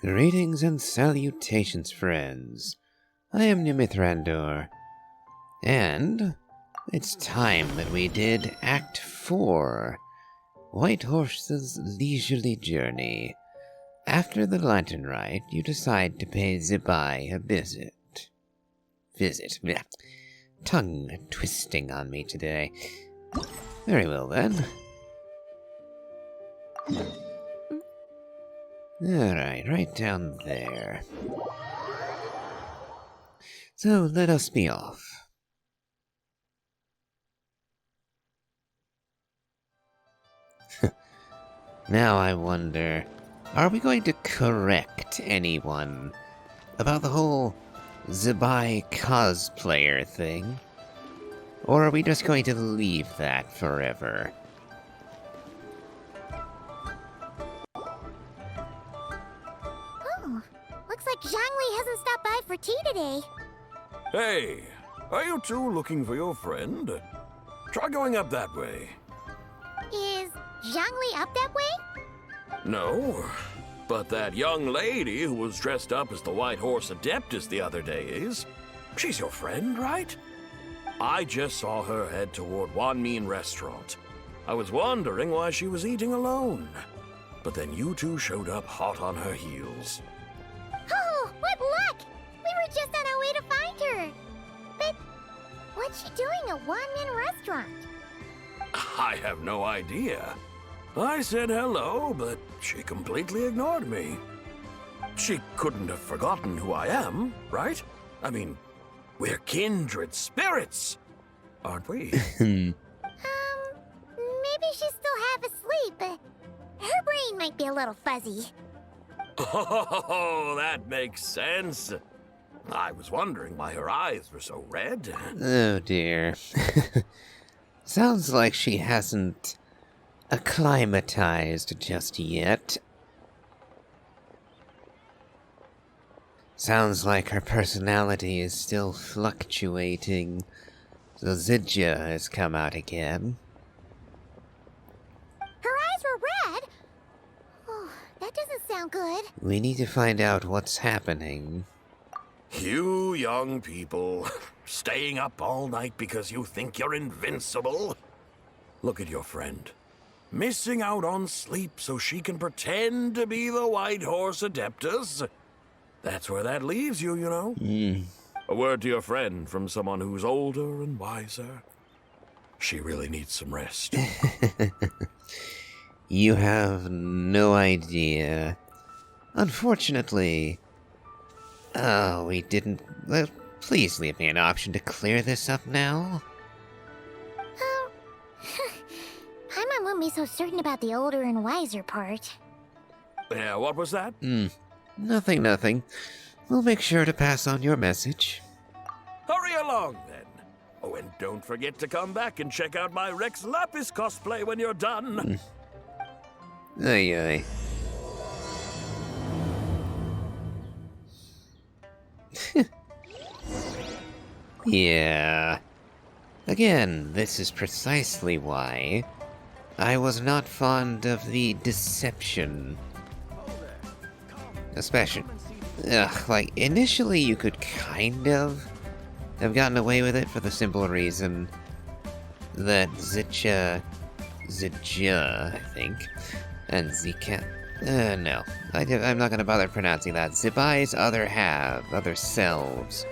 Greetings and salutations, friends. I am Numythrandor, and it's time that we did Act 4, Whitehorse's Leisurely Journey. After the Lantern Rite, you decide to pay Zibai a visit. Blech. Tongue twisting on me today. Very well then. Alright, right down there. So let us be off. Now I wonder, are we going to correct anyone about the whole Zibai cosplayer thing? Or are we just going to leave that forever? Looks like Zhangli hasn't stopped by for tea today. Hey, are you two looking for your friend? Try going up that way. Is Zhangli up that way? No, but that young lady who was dressed up as the White Horse Adeptus the other day is. She's your friend, right? I just saw her head toward Wanmin Restaurant. I was wondering why she was eating alone. But then you two showed up hot on her heels. Oh, what luck! We were just on our way to find her. But what's she doing at Wanmin Restaurant? I have no idea. I said hello, but she completely ignored me. She couldn't have forgotten who I am, right? I mean, we're kindred spirits, aren't we? Maybe she's still half asleep, but her brain might be a little fuzzy. Oh, that makes sense. I was wondering why her eyes were so red. Oh dear. Sounds like she hasn't acclimatized just yet. Sounds like her personality is still fluctuating. So Zidja has come out again. Her eyes were red? Oh, that doesn't sound good. We need to find out what's happening. You young people, staying up all night because you think you're invincible? Look at your friend. Missing out on sleep so she can pretend to be the White Horse Adeptus. That's where that leaves you, you know. A word to your friend from someone who's older and wiser. She really needs some rest. You have no idea. Unfortunately... Oh, we didn't... Well, please leave me an option to clear this up now. Paimon won't be so certain about the older and wiser part. Yeah, what was that? Nothing. We'll make sure to pass on your message. Hurry along, then. Oh, and don't forget to come back and check out my Rex Lapis cosplay when you're done. Aye. Yeah. Again, this is precisely why I was not fond of the deception. Especially, like, initially you could kind of have gotten away with it for the simple reason that Zidja, I think, and Zika, no, I'm not gonna bother pronouncing that. Zibai's other selves.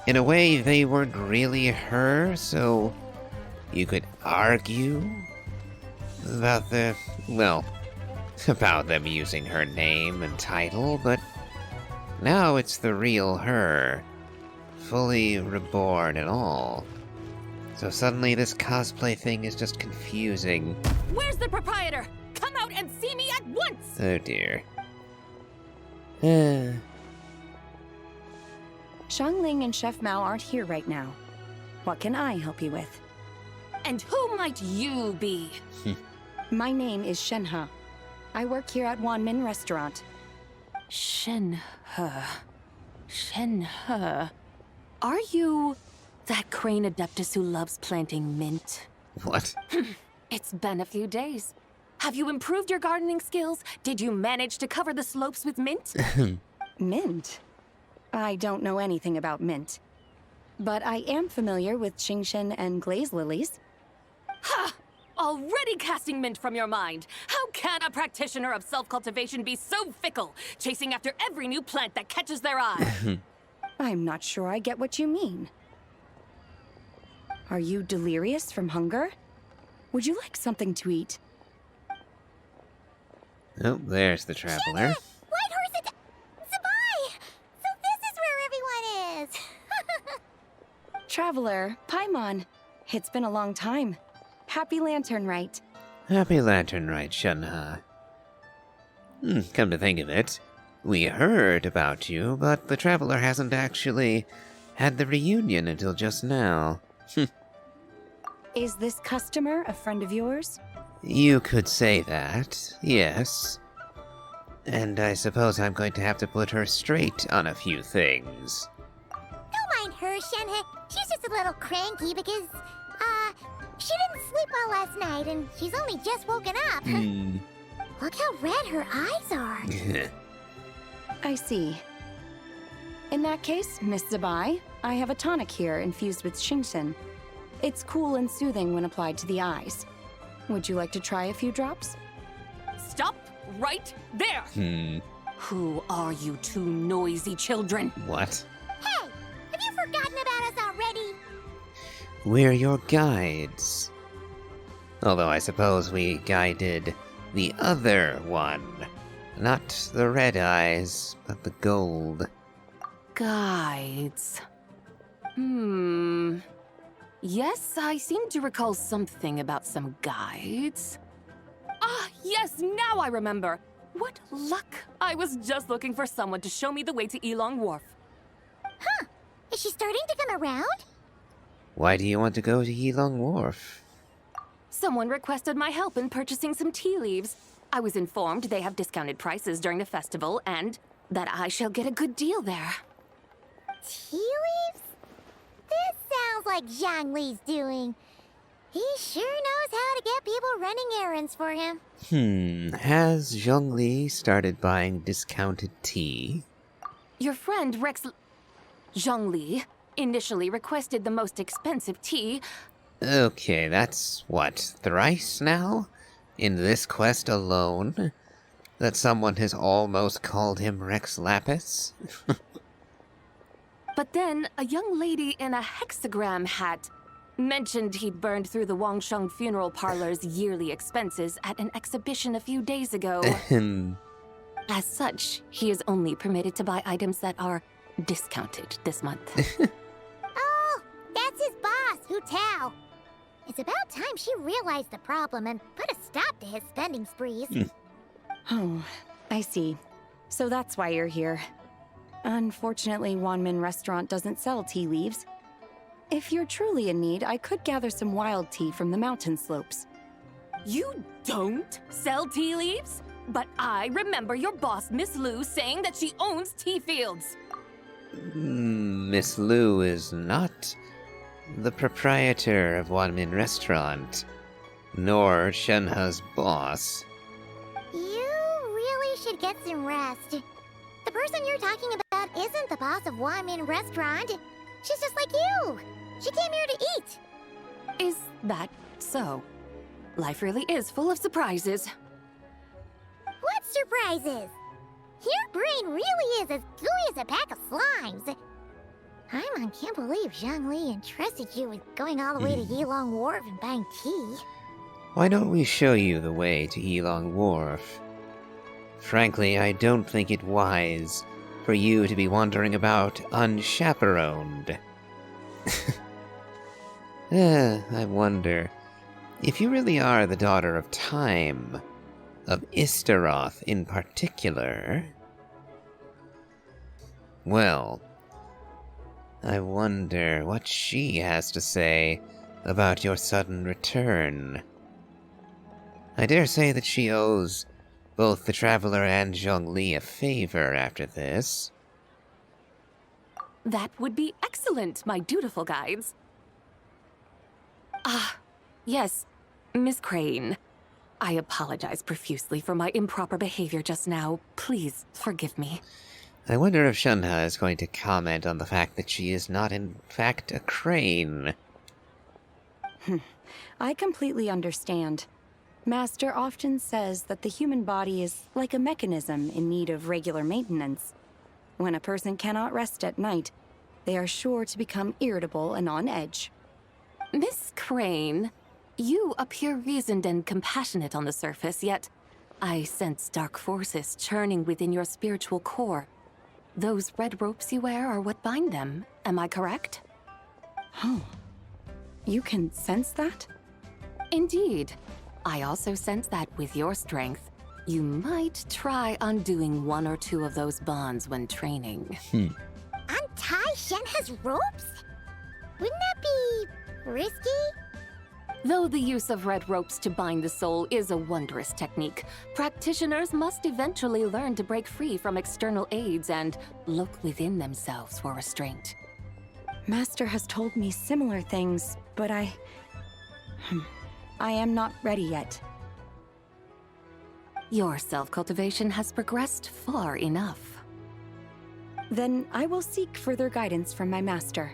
In a way, they weren't really her, so you could argue about about them using her name and title, but now it's the real her, fully reborn and all. So suddenly this cosplay thing is just confusing. Where's the proprietor? Come out and see me at once! Oh dear. Xiangling and Chef Mao aren't here right now. What can I help you with? And who might you be? My name is Shenhe. I work here at Wanmin Restaurant. Shenhe. Are you that crane adeptus who loves planting mint? What? It's been a few days. Have you improved your gardening skills? Did you manage to cover the slopes with mint? Mint? I don't know anything about mint. But I am familiar with Genshin and glaze lilies. Ha! Already casting mint from your mind. How can a practitioner of self-cultivation be so fickle, chasing after every new plant that catches their eye? I'm not sure I get what you mean. Are you delirious from hunger? Would you like something to eat? Oh, there's the traveler. White horse Zabai! So this is where everyone is! Traveler, Paimon. It's been a long time. Happy Lantern Rite. Happy Lantern Rite, Shenhe. Come to think of it, we heard about you, but the traveler hasn't actually had the reunion until just now. Is this customer a friend of yours? You could say that, yes. And I suppose I'm going to have to put her straight on a few things. Don't mind her, Shenhe. She's just a little cranky because, she didn't sleep well last night and she's only just woken up. Look how red her eyes are. I see. In that case, Miss Zabai, I have a tonic here infused with Genshin. It's cool and soothing when applied to the eyes. Would you like to try a few drops? Stop right there! Who are you two noisy children? What? Hey, have you forgotten about us already? We're your guides. Although I suppose we guided the other one. Not the red eyes, but the gold. Guides. Yes, I seem to recall something about some guides. Ah, yes, now I remember. What luck! I was just looking for someone to show me the way to Elong Wharf. Huh. Is she starting to come around? Why do you want to go to Yilong Wharf? Someone requested my help in purchasing some tea leaves. I was informed they have discounted prices during the festival and that I shall get a good deal there. Tea leaves? This sounds like Zhongli's doing. He sure knows how to get people running errands for him. Has Zhongli started buying discounted tea? Your friend Rex Zhongli initially requested the most expensive tea. Okay, that's what, thrice now? In this quest alone? That someone has almost called him Rex Lapis? But then a young lady in a hexagram hat mentioned he'd burned through the Wangsheng funeral parlor's yearly expenses at an exhibition a few days ago. As such, he is only permitted to buy items that are discounted this month. Oh, that's his boss, Hu Tao. It's about time she realized the problem and put a stop to his spending sprees. Oh, I see. So that's why you're here. Unfortunately, Wanmin Restaurant doesn't sell tea leaves. If you're truly in need, I could gather some wild tea from the mountain slopes. You don't sell tea leaves? But I remember your boss, Miss Lu, saying that she owns tea fields. Miss Lu is not the proprietor of Wanmin Restaurant, nor Shenhe's boss. You really should get some rest. The person you're talking about isn't the boss of Wanmin Restaurant. She's just like you. She came here to eat. Is that so? Life really is full of surprises. What surprises? Your brain really is as gooey as a pack of slimes. Paimon can't believe Zhongli entrusted you with going all the way to Yilong Wharf and buying tea. Why don't we show you the way to Yilong Wharf? Frankly, I don't think it wise for you to be wandering about unchaperoned. I wonder, if you really are the daughter of Time, of Istaroth in particular, well, I wonder what she has to say about your sudden return. I dare say that she owes both the Traveler and Zhongli a favor after this. That would be excellent, my dutiful guides. Ah, yes, Miss Crane. I apologize profusely for my improper behavior just now. Please forgive me. I wonder if Shunha is going to comment on the fact that she is not in fact a crane. I completely understand. Master often says that the human body is like a mechanism in need of regular maintenance. When a person cannot rest at night, they are sure to become irritable and on edge. Miss Crane, you appear reasoned and compassionate on the surface, yet I sense dark forces churning within your spiritual core. Those red ropes you wear are what bind them, am I correct? Oh, you can sense that? Indeed. I also sense that with your strength, you might try undoing one or two of those bonds when training. Untie Shenhe's ropes? Wouldn't that be risky? Though the use of red ropes to bind the soul is a wondrous technique, practitioners must eventually learn to break free from external aids and look within themselves for restraint. Master has told me similar things, but I am not ready yet. Your self-cultivation has progressed far enough. Then I will seek further guidance from my master.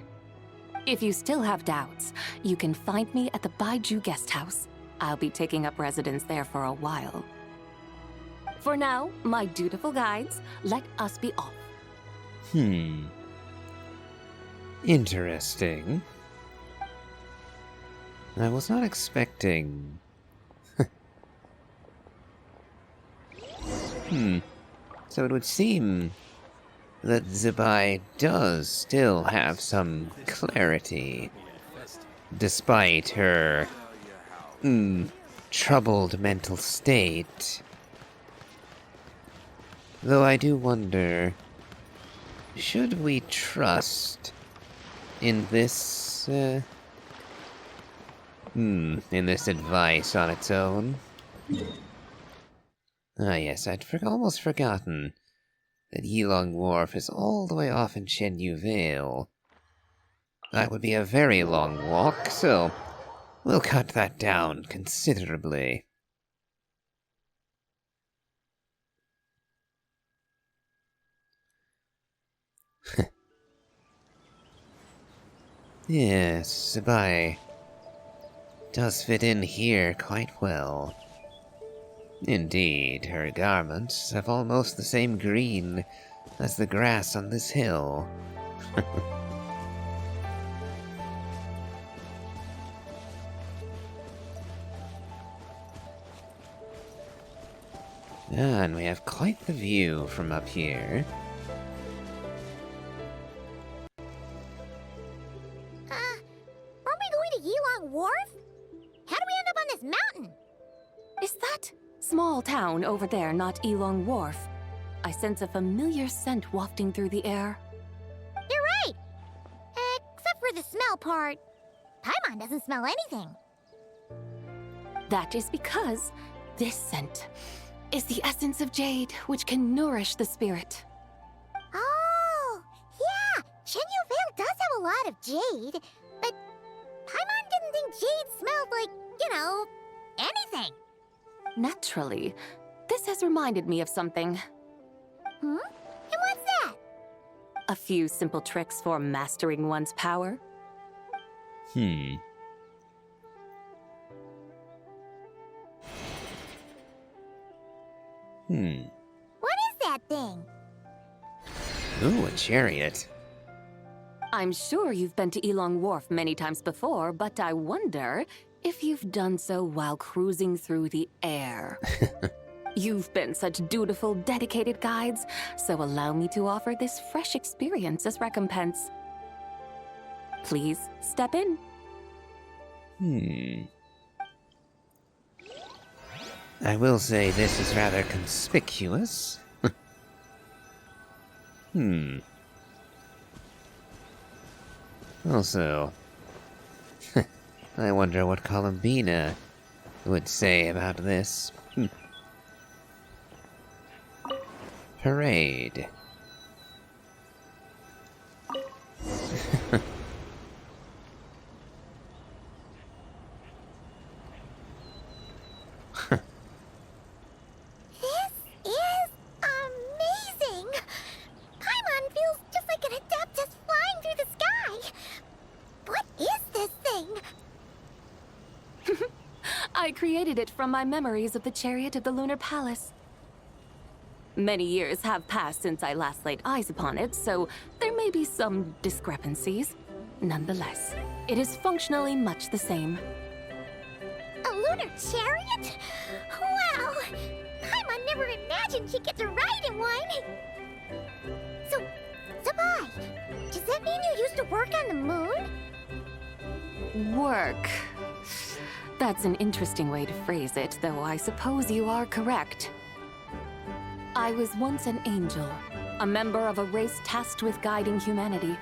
If you still have doubts, you can find me at the Baiju guest house. I'll be taking up residence there for a while. For now, my dutiful guides, let us be off. Interesting. I was not expecting... So it would seem that Zibai does still have some clarity, despite her troubled mental state. Though I do wonder, should we trust in this, in this advice on its own? Ah yes, I'd almost forgotten that Yilong Wharf is all the way off in Shenyu Vale. That would be a very long walk, so we'll cut that down considerably. Yes, Zibai does fit in here quite well. Indeed, her garments have almost the same green as the grass on this hill. And we have quite the view from up here. Aren't we going to Yilong Wharf? How do we end up on this mountain? Is that small town over there not Yilong Wharf? I sense a familiar scent wafting through the air. You're right! Except for the smell part. Paimon doesn't smell anything. That is because this scent is the essence of jade, which can nourish the spirit. Oh, yeah! Shenyu Vale does have a lot of jade, but Paimon didn't think jade smelled like, anything. Naturally, this has reminded me of something. And what's that? A few simple tricks for mastering one's power. What is that thing? Ooh, a chariot. I'm sure you've been to Yilong Wharf many times before, but I wonder if you've done so while cruising through the air. You've been such dutiful, dedicated guides, so allow me to offer this fresh experience as recompense. Please step in. I will say this is rather conspicuous. Also, I wonder what Columbina would say about this. Parade. created it from my memories of the chariot of the Lunar Palace. Many years have passed since I last laid eyes upon it, so there may be some discrepancies. Nonetheless, it is functionally much the same. A lunar chariot? Wow! Paimon never imagined she'd get to ride in one! So, Sabai, does that mean you used to work on the moon? Work. That's an interesting way to phrase it, though I suppose you are correct. I was once an angel, a member of a race tasked with guiding humanity.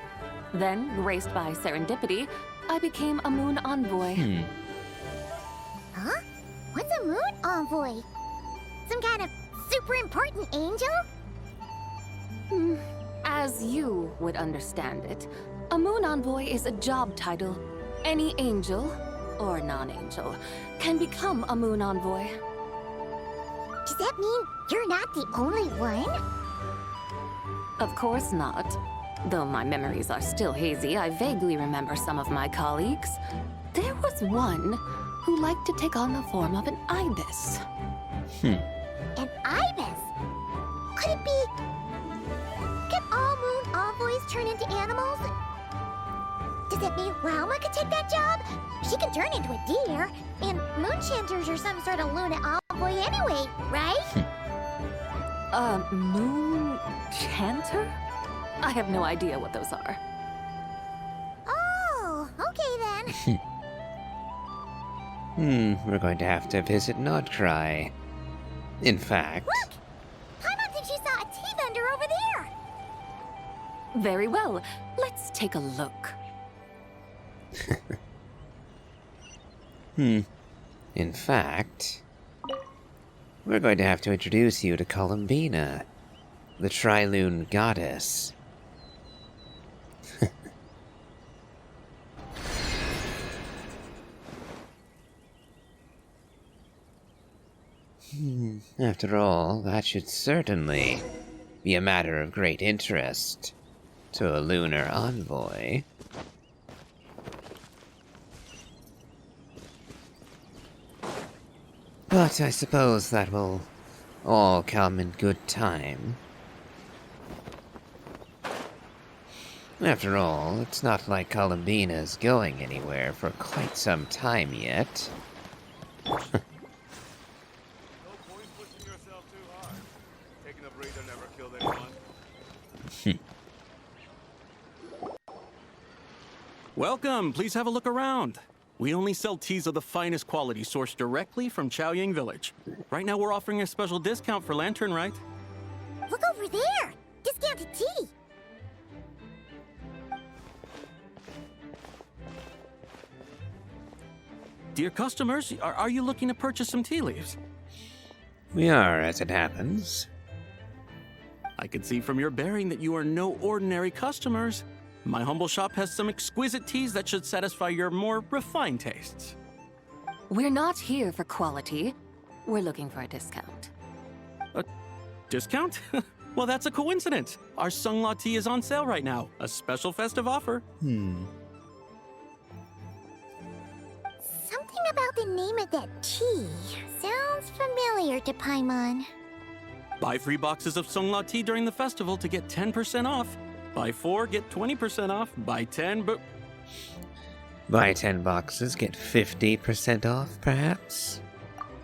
Then, graced by serendipity, I became a moon envoy. Huh? What's a moon envoy? Some kind of super important angel? As you would understand it, a moon envoy is a job title. Any angel, or non-angel, can become a moon envoy. Does that mean you're not the only one? Of course not. Though my memories are still hazy, I vaguely remember some of my colleagues. There was one who liked to take on the form of an ibis. An ibis? Could it be... Can all moon envoys turn into animals? Does that mean Rauma could take that job? She can turn into a deer, and moon chanters are some sort of Luna envoy anyway, right? Moon chanter? I have no idea what those are. Oh, okay then. We're going to have to visit Nodcry. In fact... Look! Paimon thinks she saw a tea vendor over there! Very well. Let's take a look. In fact... We're going to have to introduce you to Columbina, the Tri-Lune goddess. After all, that should certainly be a matter of great interest to a lunar envoy. But I suppose that will all come in good time. After all, it's not like Columbina's going anywhere for quite some time yet. No point pushing yourself too hard. Taking a breather never killed anyone. Welcome, please have a look around. We only sell teas of the finest quality sourced directly from Chaoying Village. Right now we're offering a special discount for Lantern Rite. Look over there! Discounted tea! Dear customers, are you looking to purchase some tea leaves? We are, as it happens. I can see from your bearing that you are no ordinary customers. My humble shop has some exquisite teas that should satisfy your more refined tastes. We're not here for quality. We're looking for a discount. A discount? Well, that's a coincidence. Our Sunglaw tea is on sale right now. A special festive offer. Something about the name of that tea sounds familiar to Paimon. Buy 3 boxes of Sunglaw tea during the festival to get 10% off. Buy 4, get 20% off. Buy 10, but... Buy 10 boxes, get 50% off, perhaps?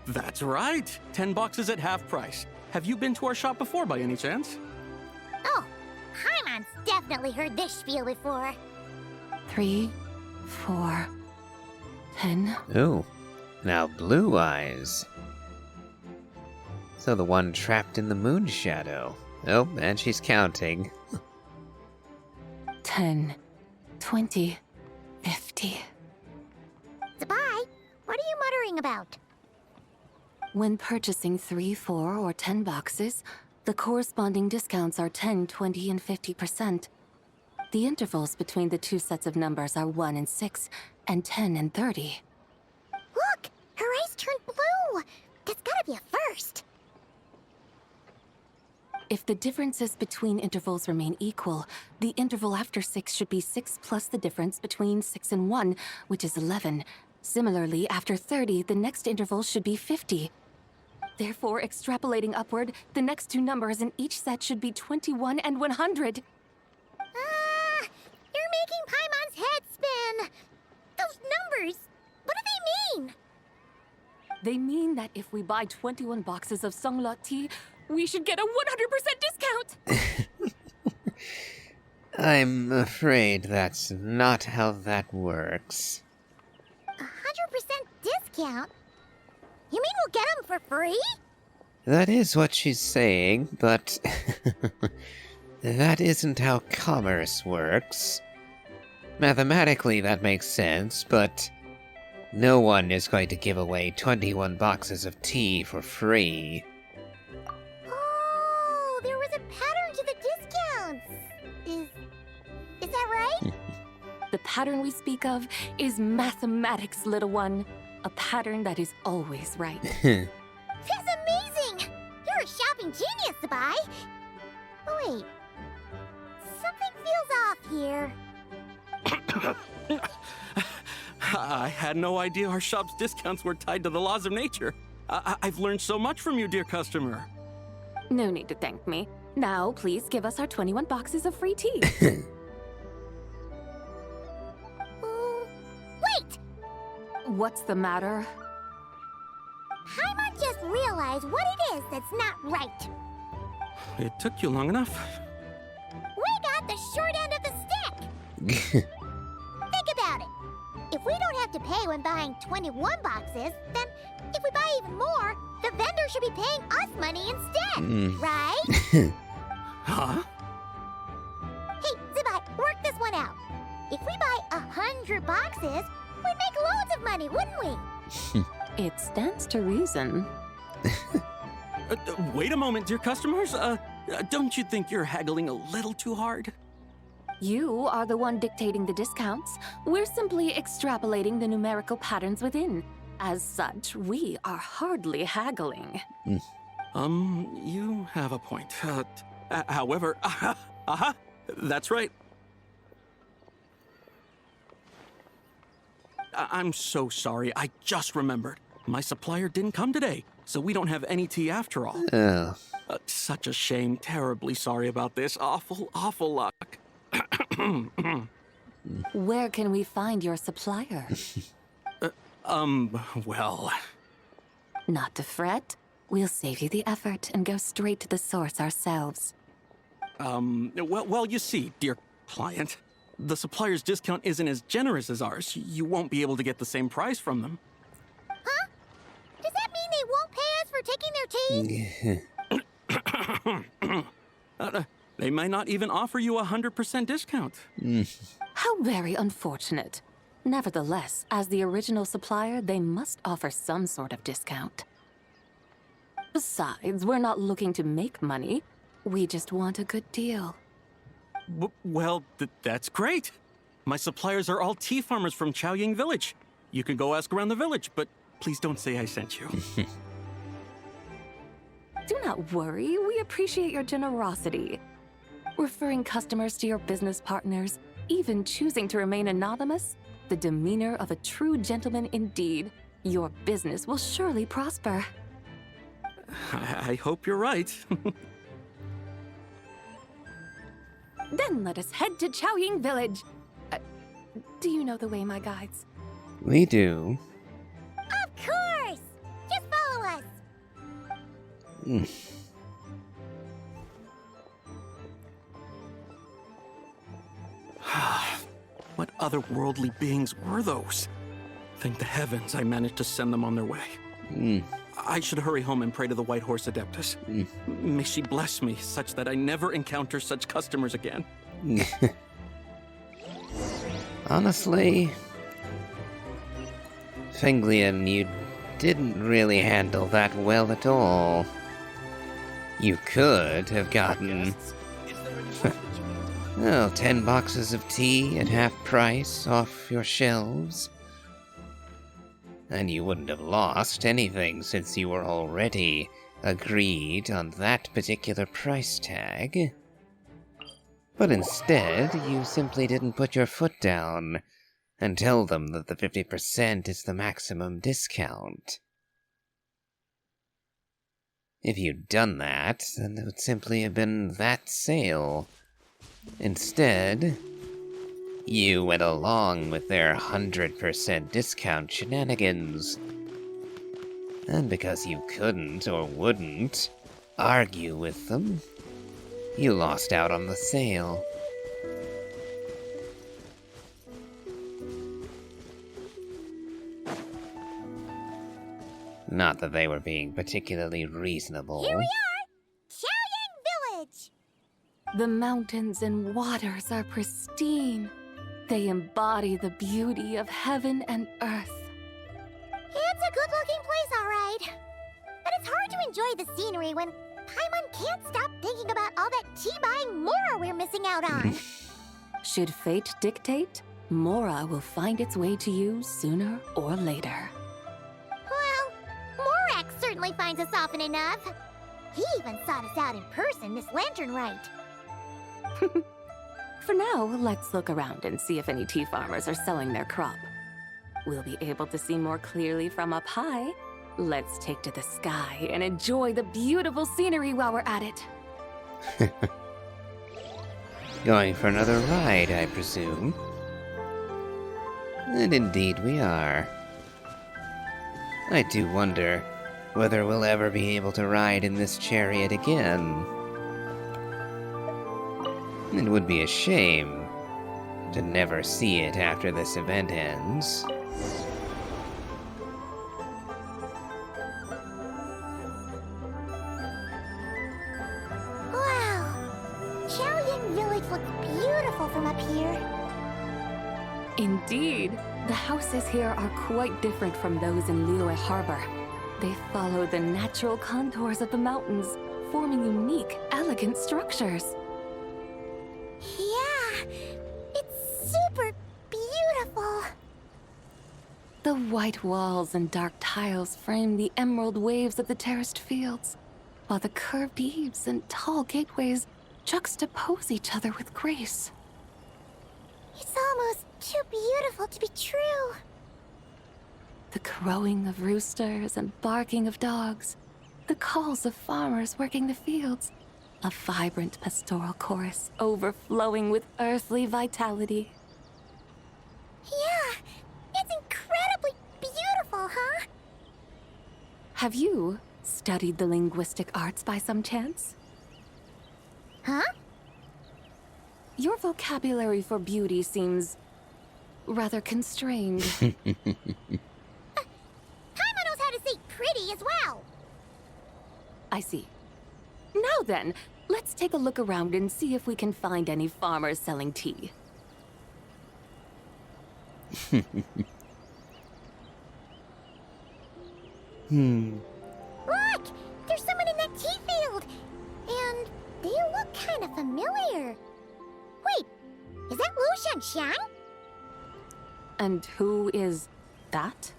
That's right. 10 boxes at half price. Have you been to our shop before by any chance? Oh, Paimon's definitely heard this spiel before. 3, 4, 10. Ooh, now Blue Eyes. So the one trapped in the moon shadow. Oh, and she's counting. 10, 20, 50. Sabai, what are you muttering about? When purchasing 3, 4, or 10 boxes, the corresponding discounts are 10, 20, and 50%. The intervals between the two sets of numbers are 1 and 6, and 10 and 30. Look! Her eyes turned blue! That's gotta be a first! If the differences between intervals remain equal, the interval after 6 should be 6 plus the difference between 6 and 1, which is 11. Similarly, after 30, the next interval should be 50. Therefore, extrapolating upward, the next two numbers in each set should be 21 and 100. You're making Paimon's head spin. Those numbers, what do they mean? They mean that if we buy 21 boxes of Songlot tea, we should get a 100% discount! I'm afraid that's not how that works. 100% discount? You mean we'll get them for free? That is what she's saying, but that isn't how commerce works. Mathematically, that makes sense, but no one is going to give away 21 boxes of tea for free. Oh, there was a pattern to the discounts. Is that right? The pattern we speak of is mathematics, little one. A pattern that is always right. That's amazing! You're a shopping genius, Sabai. Oh, wait. Something feels off here. I had no idea our shop's discounts were tied to the laws of nature. I've learned so much from you, dear customer. No need to thank me. Now, please give us our 21 boxes of free tea. Wait! What's the matter? Paimon just realized what it is that's not right. It took you long enough. We got the short end of the stick. Think about it. If we don't have to pay when buying 21 boxes, then if we buy even more, the vendor should be paying us money instead, right? Huh? Hey, Zibai, work this one out. If we buy 100 boxes, we'd make loads of money, wouldn't we? It stands to reason. Wait a moment, dear customers. Don't you think you're haggling a little too hard? You are the one dictating the discounts. We're simply extrapolating the numerical patterns within. As such, we are hardly haggling. You have a point. However, that's right. I'm so sorry. I just remembered. My supplier didn't come today, so we don't have any tea after all. Oh. Such a shame. Terribly sorry about this. Awful, awful luck. Where can we find your supplier? Well... Not to fret. We'll save you the effort and go straight to the source ourselves. Well, you see, dear client, the supplier's discount isn't as generous as ours. You won't be able to get the same price from them. Huh? Does that mean they won't pay us for taking their tea? They might not even offer you 100% discount. How very unfortunate. Nevertheless, as the original supplier, they must offer some sort of discount. Besides, we're not looking to make money. We just want a good deal. Well, that's great. My suppliers are all tea farmers from Chaoying Village. You can go ask around the village, but please don't say I sent you. Do not worry, we appreciate your generosity. Referring customers to your business partners, even choosing to remain anonymous, the demeanor of a true gentleman indeed. Your business will surely prosper. I hope you're right. Then let us head to Chaoying Village. Do you know the way, my guides? We do. Of course! Just follow us. What otherworldly beings were those? Thank the heavens I managed to send them on their way. I should hurry home and pray to the White Horse Adeptus. May she bless me such that I never encounter such customers again. Honestly, Fenglian, you didn't really handle that well at all. You could have gotten 10 boxes of tea at half price off your shelves. And you wouldn't have lost anything since you were already agreed on that particular price tag. But instead, you simply didn't put your foot down and tell them that the 50% is the maximum discount. If you'd done that, then it would simply have been that sale. Instead, you went along with their 100% discount shenanigans. And because you couldn't or wouldn't argue with them, you lost out on the sale. Not that they were being particularly reasonable. Here we are! Xiaoyang Village! The mountains and waters are pristine. They embody the beauty of heaven and earth. It's a good-looking place, all right. But it's hard to enjoy the scenery when Paimon can't stop thinking about all that tea-buying Mora we're missing out on. Should fate dictate, Mora will find its way to you sooner or later. Well, Morak certainly finds us often enough. He even sought us out in person this lantern Rite. For now, let's look around and see if any tea farmers are selling their crop. We'll be able to see more clearly from up high. Let's take to the sky and enjoy the beautiful scenery while we're at it. Going for another ride, I presume. And indeed we are. I do wonder whether we'll ever be able to ride in this chariot again. It would be a shame to never see it after this event ends. Wow! Xiaoyang Village looks beautiful from up here. Indeed, the houses here are quite different from those in Liyue Harbor. They follow the natural contours of the mountains, forming unique, elegant structures. Yeah, it's super beautiful. The white walls and dark tiles frame the emerald waves of the terraced fields, while the curved eaves and tall gateways juxtapose each other with grace. It's almost too beautiful to be true. The crowing of roosters and barking of dogs, the calls of farmers working the fields, a vibrant pastoral chorus overflowing with earthly vitality. Yeah, it's incredibly beautiful, huh? Have you studied the linguistic arts by some chance? Huh? Your vocabulary for beauty seems rather constrained. Paimon knows how to say pretty as well. I see. Now then, let's take a look around and see if we can find any farmers selling tea. Look! There's someone in that tea field! And they look kind of familiar. Wait, is that Lu Xiangxiang? And who is that?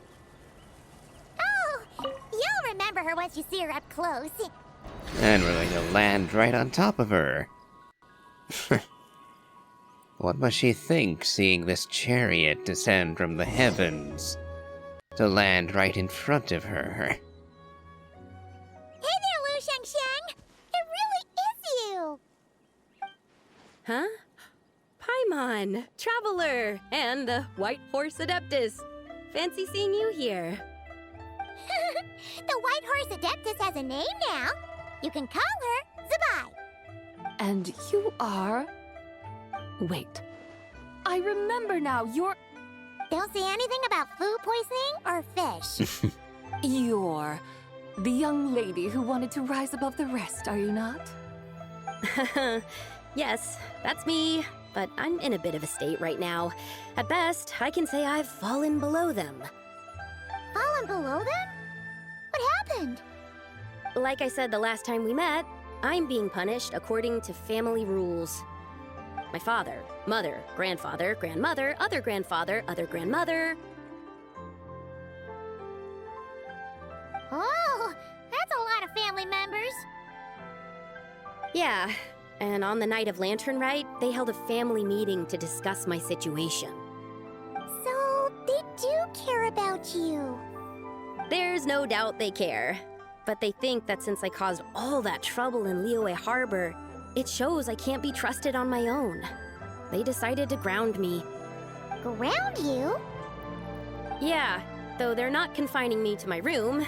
Oh, you'll remember her once you see her up close. And we're going to land right on top of her. What must she think seeing this chariot descend from the heavens to land right in front of her? Hey there, Lu Xiangxiang! It really is you! Huh? Paimon, Traveler, and the White Horse Adeptus. Fancy seeing you here. The White Horse Adeptus has a name now. You can call her Zabai. And you are... Wait. I remember now, you're... Don't say anything about food poisoning or fish. You're the young lady who wanted to rise above the rest, are you not? Yes, that's me, but I'm in a bit of a state right now. At best, I can say I've fallen below them. Fallen below them? What happened? Like I said the last time we met, I'm being punished according to family rules. My father, mother, grandfather, grandmother, other grandfather, other grandmother. Oh, that's a lot of family members. Yeah, and on the night of Lantern Rite, they held a family meeting to discuss my situation. So about you. There's no doubt they care. But they think that since I caused all that trouble in Liyue Harbor, it shows I can't be trusted on my own. They decided to ground me. Ground you? Yeah, though they're not confining me to my room.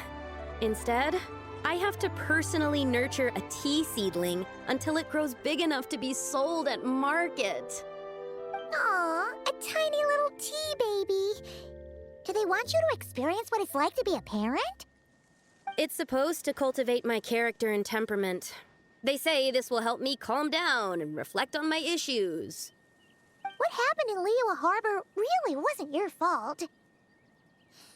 Instead, I have to personally nurture a tea seedling until it grows big enough to be sold at market. Aw, a tiny little tea baby. Do they want you to experience what it's like to be a parent? It's supposed to cultivate my character and temperament. They say this will help me calm down and reflect on my issues. What happened in Liyue Harbor really wasn't your fault.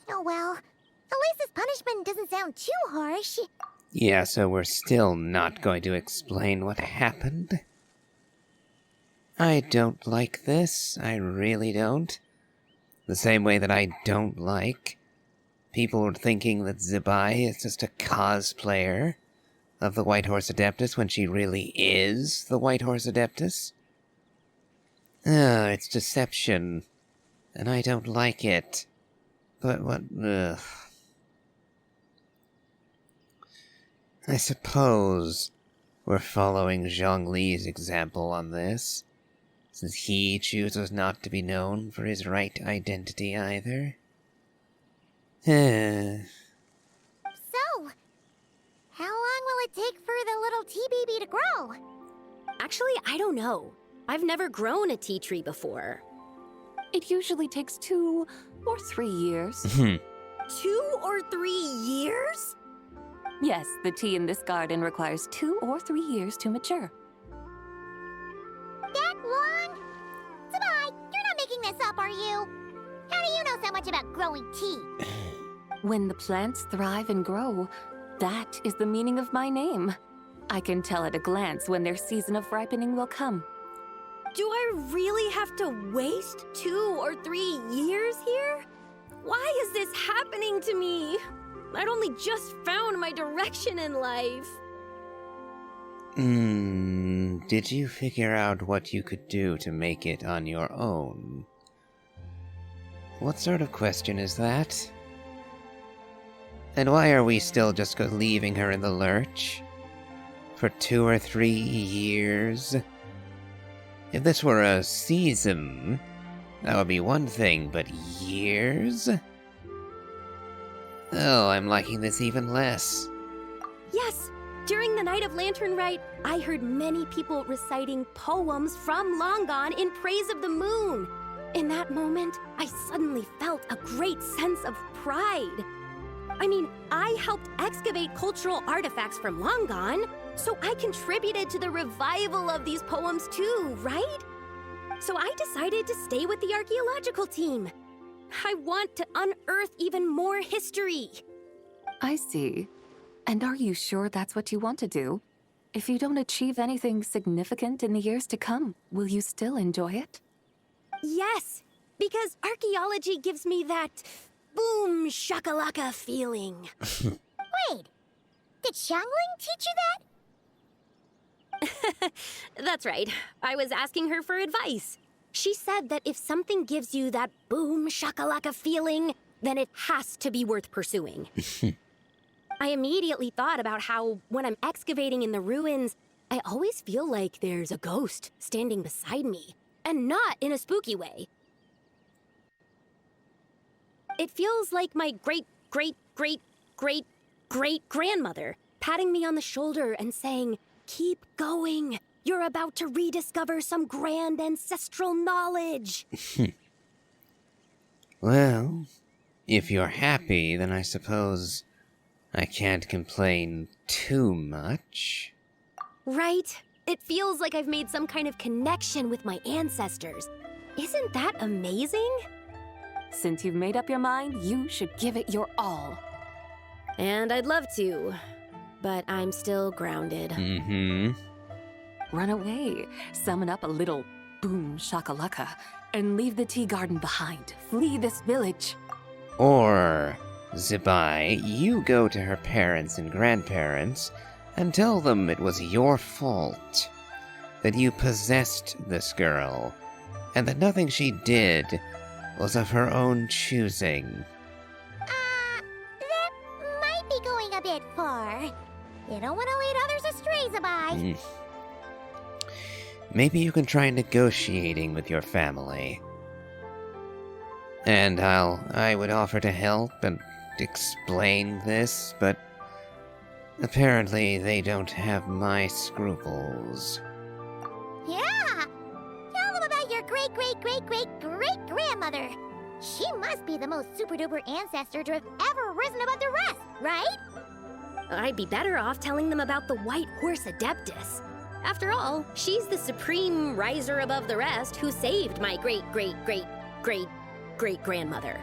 Oh well, at least this punishment doesn't sound too harsh. Yeah, so we're still not going to explain what happened? I don't like this, I really don't. The same way that I don't like people thinking that Zibai is just a cosplayer of the White Horse Adeptus when she really is the White Horse Adeptus. It's deception, and I don't like it. But what, I suppose we're following Zhongli's example on this, since he chooses not to be known for his right identity either. So, how long will it take for the little tea baby to grow? Actually, I don't know. I've never grown a tea tree before. It usually takes 2 or 3 years. 2 or 3 years? Yes, the tea in this garden requires 2 or 3 years to mature. That long? Zibai, you're not making this up, are you? How do you know so much about growing tea? When the plants thrive and grow, that is the meaning of my name. I can tell at a glance when their season of ripening will come. Do I really have to waste 2 or 3 years here? Why is this happening to me? I'd only just found my direction in life. Did you figure out what you could do to make it on your own? What sort of question is that? And why are we still just leaving her in the lurch? For 2 or 3 years? If this were a season, that would be one thing, but years? Oh, I'm liking this even less. Yes, during the night of Lantern Rite, I heard many people reciting poems from Long Gone in praise of the moon. In that moment, I suddenly felt a great sense of pride. I mean, I helped excavate cultural artifacts from Long Gone, so I contributed to the revival of these poems too, right? So I decided to stay with the archaeological team. I want to unearth even more history. I see. And are you sure that's what you want to do? If you don't achieve anything significant in the years to come, will you still enjoy it? Yes, because archaeology gives me that boom shakalaka feeling. Wait, did Xiangling teach you that? That's right. I was asking her for advice. She said that if something gives you that boom shakalaka feeling, then it has to be worth pursuing. I immediately thought about how when I'm excavating in the ruins, I always feel like there's a ghost standing beside me, and not in a spooky way. It feels like my great-great-great-great-great-grandmother patting me on the shoulder and saying, "Keep going. You're about to rediscover some grand ancestral knowledge." Well, if you're happy, then I suppose I can't complain too much. Right? It feels like I've made some kind of connection with my ancestors. Isn't that amazing? Since you've made up your mind, you should give it your all. And I'd love to, but I'm still grounded. Run away, summon up a little boom shakalaka, and leave the tea garden behind. Flee this village. Or, Zibai, you go to her parents and grandparents and tell them it was your fault. That you possessed this girl, and that nothing she did was of her own choosing. Maybe you can try negotiating with your family. And I would offer to help and explain this, but apparently they don't have my scruples. Yeah! Tell them about your great-great-great-great-great-grandmother. She must be the most super-duper ancestor to have ever risen above the rest, right? I'd be better off telling them about the White Horse Adeptus. After all, she's the supreme riser above the rest who saved my great-great-great-great-great-grandmother.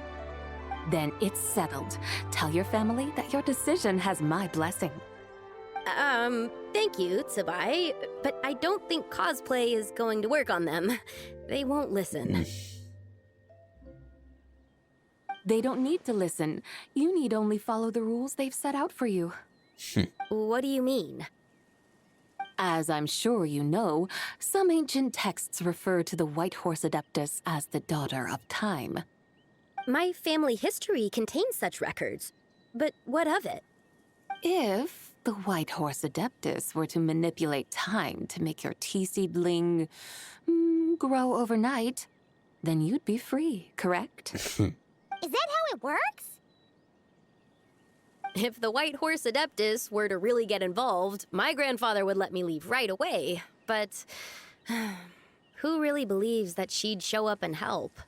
Then it's settled. Tell your family that your decision has my blessing. Thank you, Tsubai, but I don't think cosplay is going to work on them. They won't listen. They don't need to listen. You need only follow the rules they've set out for you. What do you mean? As I'm sure you know, some ancient texts refer to the White Horse Adeptus as the Daughter of Time. My family history contains such records. But what of it? If the White Horse Adeptus were to manipulate time to make your tea seedling grow overnight, then you'd be free, correct? Is that how it works? If the White Horse Adeptus were to really get involved, my grandfather would let me leave right away. But who really believes that she'd show up and help?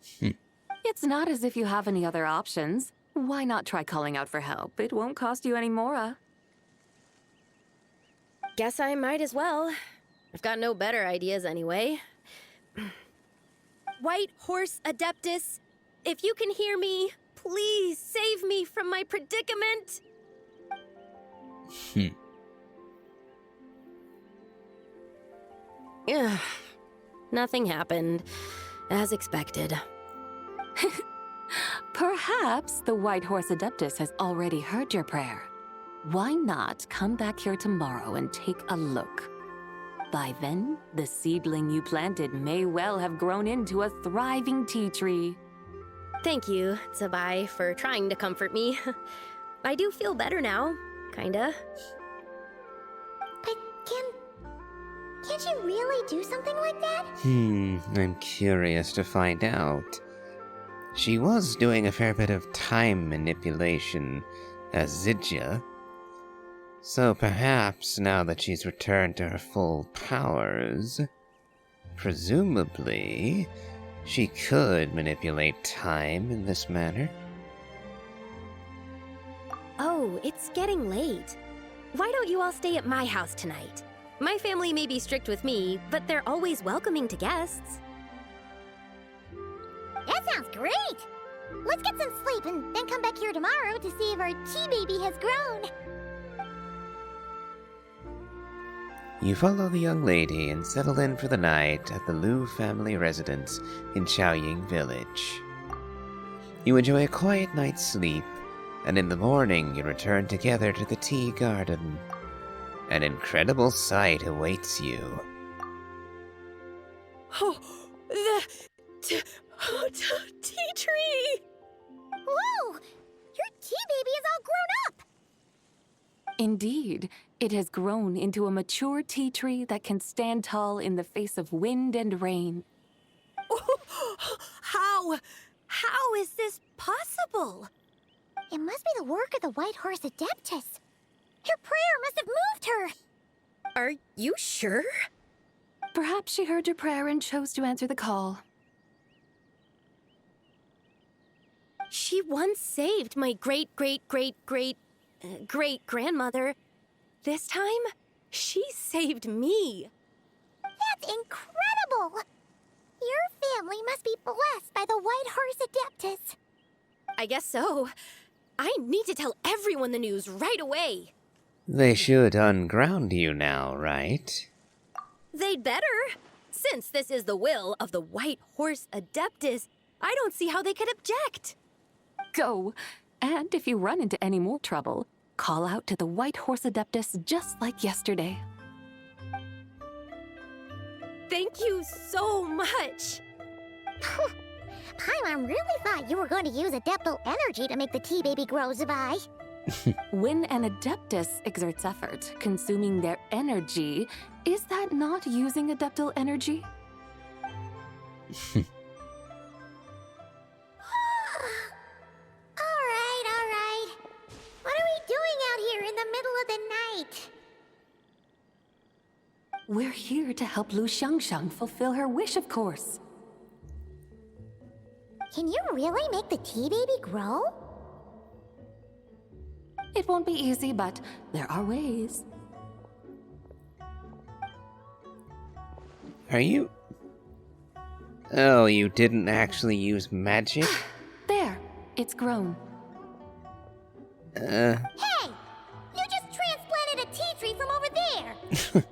It's not as if you have any other options. Why not try calling out for help? It won't cost you any more. Guess I might as well. I've got no better ideas anyway. White Horse Adeptus, if you can hear me, please save me from my predicament. Ugh. Nothing happened, as expected. Perhaps the White Horse Adeptus has already heard your prayer. Why not come back here tomorrow and take a look? By then, the seedling you planted may well have grown into a thriving tea tree. Thank you, Tsubai, for trying to comfort me. I do feel better now, kinda. But can't you really do something like that? I'm curious to find out. She was doing a fair bit of time manipulation as Zidja. So perhaps now that she's returned to her full powers, presumably, she could manipulate time in this manner. Oh, it's getting late. Why don't you all stay at my house tonight? My family may be strict with me, but they're always welcoming to guests. That sounds great! Let's get some sleep and then come back here tomorrow to see if our tea baby has grown. You follow the young lady and settle in for the night at the Liu family residence in Xiaoying village. You enjoy a quiet night's sleep, and in the morning you return together to the tea garden. An incredible sight awaits you. Oh, the tea tree! Whoa! Your tea baby is all grown up! Indeed, it has grown into a mature tea tree that can stand tall in the face of wind and rain. How is this possible? It must be the work of the White Horse Adeptus. Her prayer must have moved her. Are you sure? Perhaps she heard your prayer and chose to answer the call. She once saved my great-great-great-great-great-grandmother. This time, she saved me. That's incredible! Your family must be blessed by the White Horse Adeptus. I guess so. I need to tell everyone the news right away. They should unground you now, right? They'd better. Since this is the will of the White Horse Adeptus, I don't see how they could object. Go! And if you run into any more trouble, call out to the White Horse Adeptus just like yesterday. Thank you so much. Paimon really thought you were going to use Adeptal energy to make the tea baby grow, Zabai. When an Adeptus exerts effort, consuming their energy, is that not using Adeptal energy? All right. What are we doing out here in the middle of the night? We're here to help Lu Xiangxiang fulfill her wish, of course. Can you really make the tea baby grow? It won't be easy, but there are ways. Are you... Oh, you didn't actually use magic? There, it's grown. Hey! You just transplanted a tea tree from over there!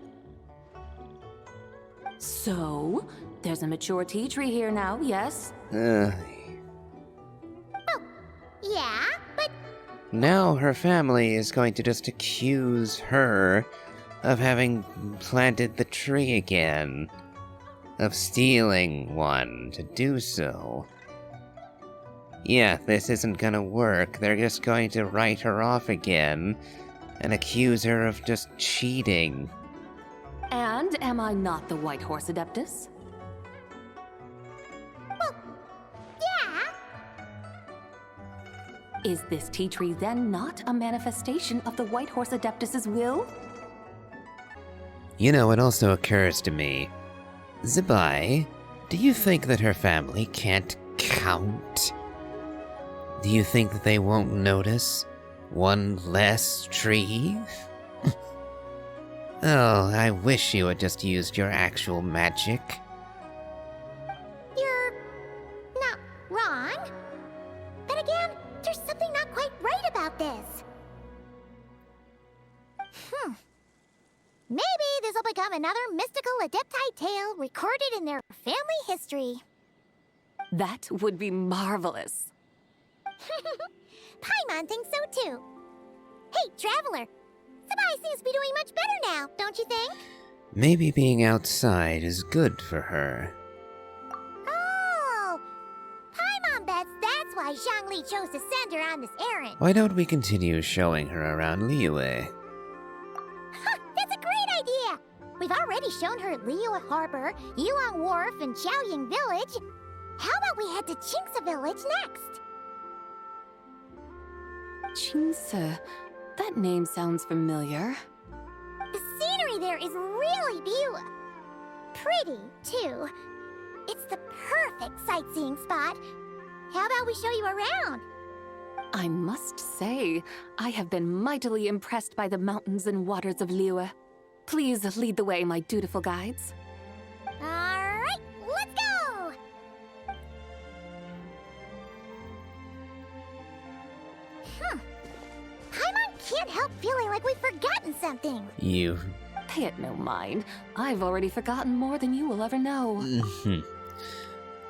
So, there's a mature tea tree here now, yes? Yeah, but Now her family is going to just accuse her of having planted the tree again. Of stealing one to do so. Yeah, this isn't gonna work. They're just going to write her off again and accuse her of just cheating. And am I not the White Horse Adeptus? yeah! Is this tea tree then not a manifestation of the White Horse Adeptus's will? You know, it also occurs to me, Zibai, do you think that her family can't count? Do you think that they won't notice one less tree? Oh, I wish you had just used your actual magic. You're not wrong. But again, there's something not quite right about this. Maybe this will become another mystical Adepti tale recorded in their family history. That would be marvelous. Paimon thinks so too. Hey, Traveler! Sabai seems to be doing much better now, don't you think? Maybe being outside is good for her. Oh! Paimon bets that's why Zhongli chose to send her on this errand. Why don't we continue showing her around Liyue? That's a great idea! We've already shown her Liyue Harbor, Yilong Wharf, and Xiaoying Village. How about we head to Qingce Village next? Qingce, that name sounds familiar. The scenery there is really beautiful. Pretty, too. It's the perfect sightseeing spot. How about we show you around? I must say, I have been mightily impressed by the mountains and waters of Liyue. Please lead the way, my dutiful guides. Alright, let's go! Paimon can't help feeling like we've forgotten something. You... Pay it no mind. I've already forgotten more than you will ever know.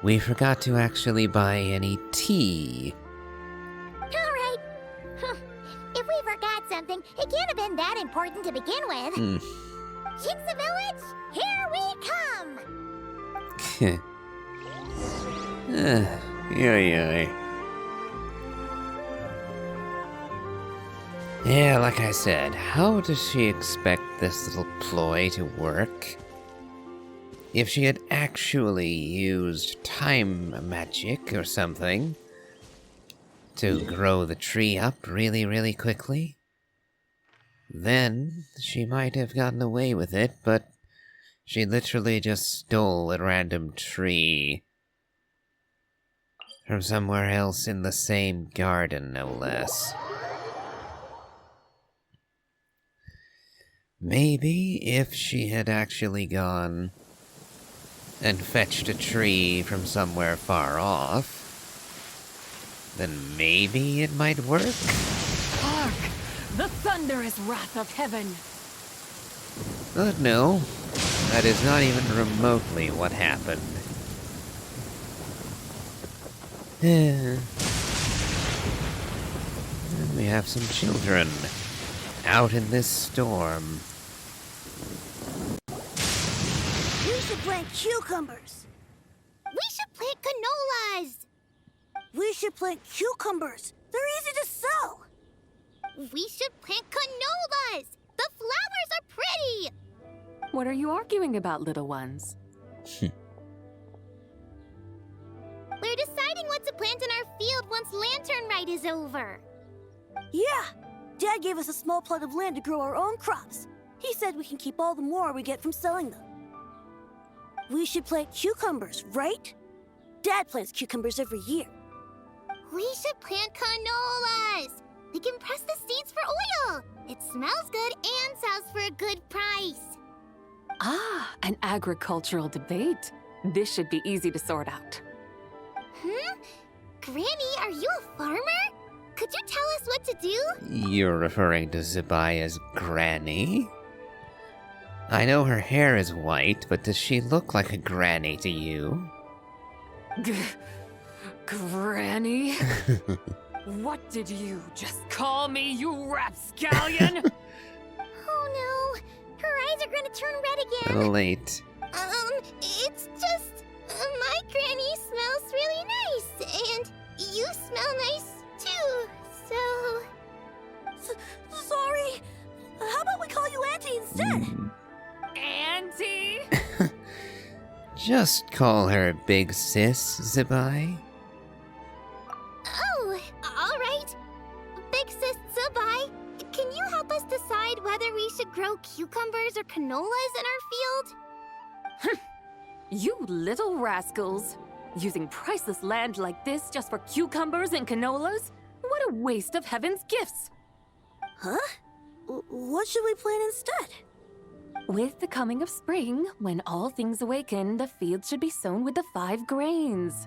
We forgot to actually buy any tea. Alright. If we forgot something, it can't have been that important to begin with. Qingce Village, here we come! Yeah, like I said, how does she expect this little ploy to work? If she had actually used time magic or something to grow the tree up really, really quickly, then she might have gotten away with it, but she literally just stole a random tree from somewhere else in the same garden, no less. Maybe if she had actually gone and fetched a tree from somewhere far off, then maybe it might work? Hark! The thunderous wrath of heaven! But no, that is not even remotely what happened. And we have some children out in this storm. We should plant cucumbers. We should plant canolas. We should plant cucumbers. They're easy to sow. We should plant canolas! The flowers are pretty! What are you arguing about, little ones? We're deciding what to plant in our field once Lantern Rite is over. Yeah! Dad gave us a small plot of land to grow our own crops. He said we can keep all the more we get from selling them. We should plant cucumbers, right? Dad plants cucumbers every year. We should plant canolas! We can press the seeds for oil! It smells good and sells for a good price. Ah, an agricultural debate. This should be easy to sort out. Granny, are you a farmer? Could you tell us what to do? You're referring to Zebai as Granny? I know her hair is white, but does she look like a granny to you? Granny? What did you just call me, you rapscallion? Oh no, her eyes are gonna turn red A again. little late. It's just my granny smells really nice, and you smell nice too. So Sorry! How about we call you Auntie instead? Auntie? Just call her Big Sis, Zebai. oh, all right. Big Sis Zubai, can you help us decide whether we should grow cucumbers or canolas in our field? You little rascals. Using priceless land like this just for cucumbers and canolas? What a waste of heaven's gifts! Huh? What should we plant instead? With the coming of spring, when all things awaken, the field should be sown with the 5 grains.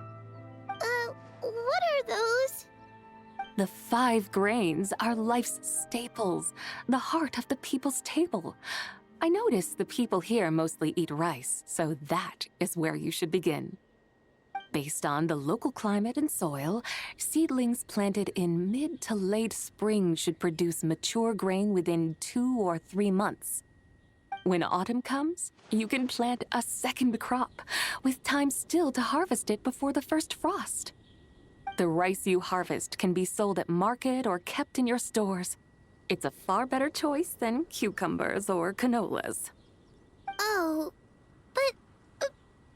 What are those? The 5 grains are life's staples, the heart of the people's table. I notice the people here mostly eat rice, so that is where you should begin. Based on the local climate and soil, seedlings planted in mid to late spring should produce mature grain within 2 or 3 months. When autumn comes, you can plant a second crop, with time still to harvest it before the first frost. The rice you harvest can be sold at market or kept in your stores. It's a far better choice than cucumbers or canolas. Oh, but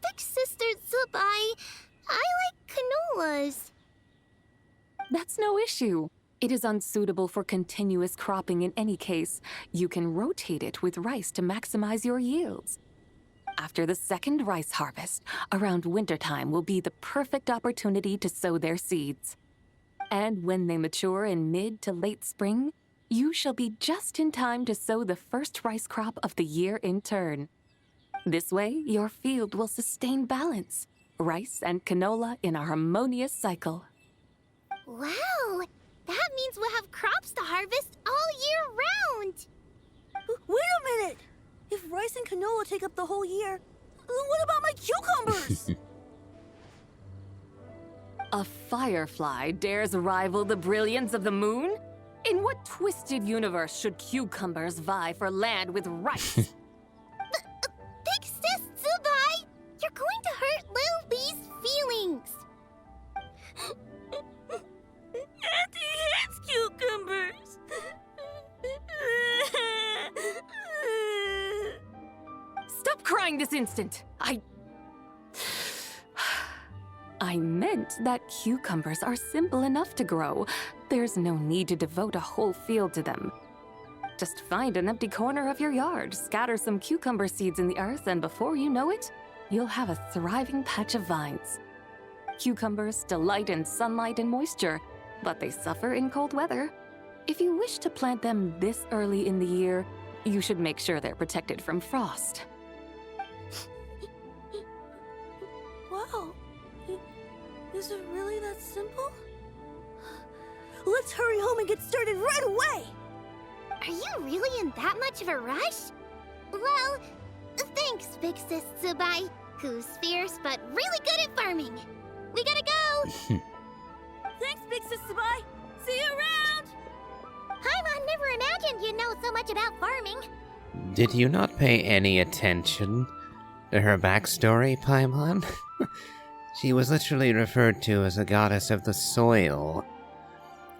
Big Sister Zubai, I like canolas. That's no issue. It is unsuitable for continuous cropping in any case. You can rotate it with rice to maximize your yields. After the second rice harvest, around wintertime will be the perfect opportunity to sow their seeds. And when they mature in mid to late spring, you shall be just in time to sow the first rice crop of the year in turn. This way, your field will sustain balance. Rice and canola in a harmonious cycle. Wow, that means we'll have crops to harvest all year round. Wait a minute! If rice and canola take up the whole year, what about my cucumbers? A firefly dares rival the brilliance of the moon? In what twisted universe should cucumbers vie for land with rice? Big Sis Zubai, you're going to hurt Lil Lee's feelings. Auntie hates cucumbers! Stop crying this instant! I meant that cucumbers are simple enough to grow. There's no need to devote a whole field to them. Just find an empty corner of your yard, scatter some cucumber seeds in the earth, and before you know it, you'll have a thriving patch of vines. Cucumbers delight in sunlight and moisture, but they suffer in cold weather. If you wish to plant them this early in the year, you should make sure they're protected from frost. Wow. Is it really that simple? Let's hurry home and get started right away! Are you really in that much of a rush? Well, thanks, Big Sis Zubai, who's fierce but really good at farming. We gotta go! Thanks, Big Sis Zubai! See you around! Paimon never imagined you'd know so much about farming. Did you not pay any attention to her backstory, Paimon? She was literally referred to as a goddess of the soil.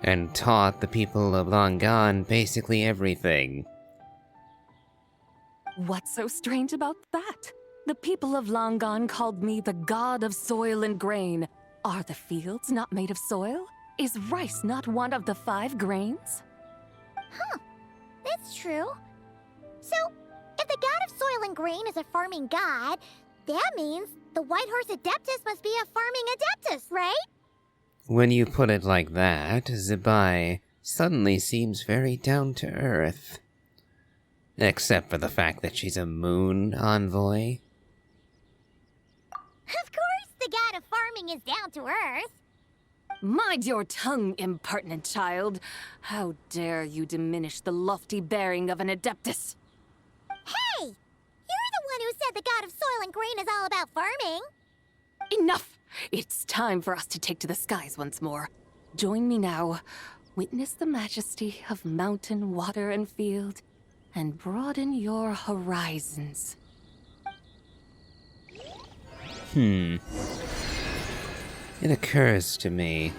and taught the people of Long Gone basically everything. What's so strange about that? The people of Long Gone called me the god of soil and grain. Are the fields not made of soil? Is rice not one of the 5 grains? Huh. That's true. So, if the god of soil and grain is a farming god, that means the White Horse Adeptus must be a farming adeptus, right? When you put it like that, Zebai suddenly seems very down to earth. Except for the fact that she's a moon envoy. Of course the god of farming is down to earth. Mind your tongue, impertinent child. How dare you diminish the lofty bearing of an adeptus? Hey! You're the one who said the god of soil and grain is all about farming. Enough! It's time for us to take to the skies once more. Join me now. Witness the majesty of mountain, water, and field, and broaden your horizons. It occurs to me.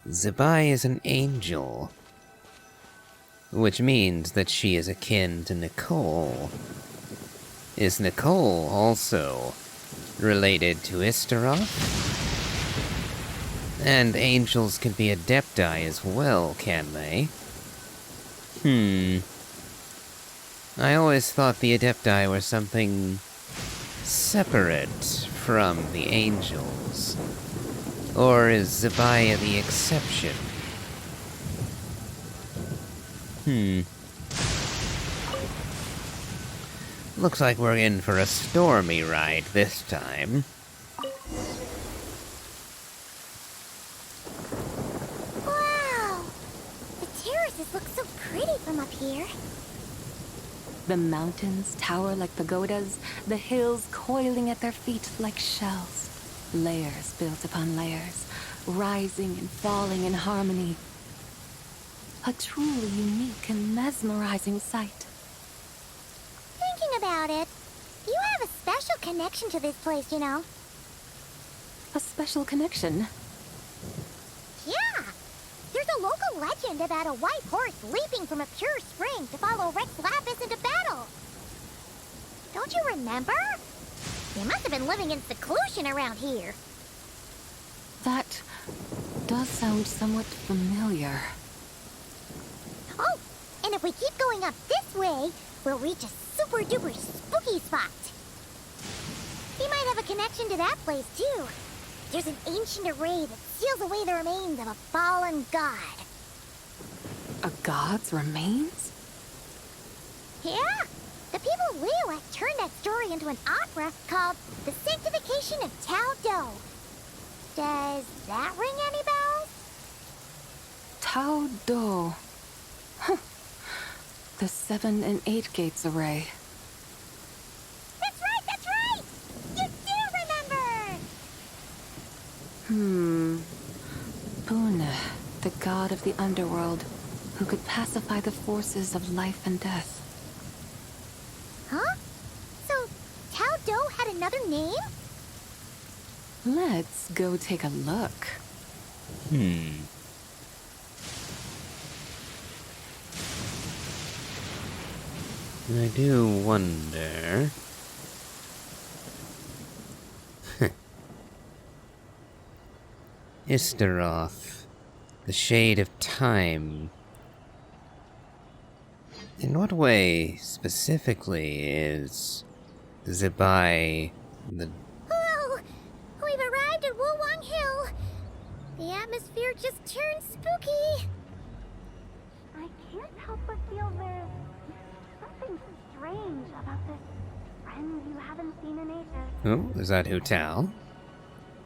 Zebai is an angel. Which means that she is akin to Nicole. Is Nicole also related to Istaroth? And angels can be adepti as well, can they? I always thought the adepti were something separate from the angels. Or is Zebai the exception? Looks like we're in for a stormy ride this time. Wow! The terraces look so pretty from up here. The mountains tower like pagodas, the hills coiling at their feet like shells. Layers built upon layers, rising and falling in harmony. A truly unique and mesmerizing sight. Thinking about it, you have a special connection to this place, you know. A special connection? Yeah! There's a local legend about a white horse leaping from a pure spring to follow Rex Lapis into battle. Don't you remember? You must have been living in seclusion around here. That does sound somewhat familiar. Oh, and if we keep going up this way, we'll reach a super duper spooky spot. He might have a connection to that place too. There's an ancient array that seals away the remains of a fallen god. A god's remains? Yeah, the people of Liyue turned that story into an opera called The Sanctification of Tao Do. Does that ring any bells? Tao Do. Huh. The 7 and 8 gates array. That's right, that's right! You do remember! Buna, the god of the underworld, who could pacify the forces of life and death. Huh? So, Tao Do had another name? Let's go take a look. I do wonder... Istaroth, the shade of time. In what way, specifically, is Zebai the... Hello! We've arrived at Wulwang Hill. The atmosphere just turned spooky. I can't help but feel there's something strange about this friend you haven't seen in ages. Oh, is that Hu Tao?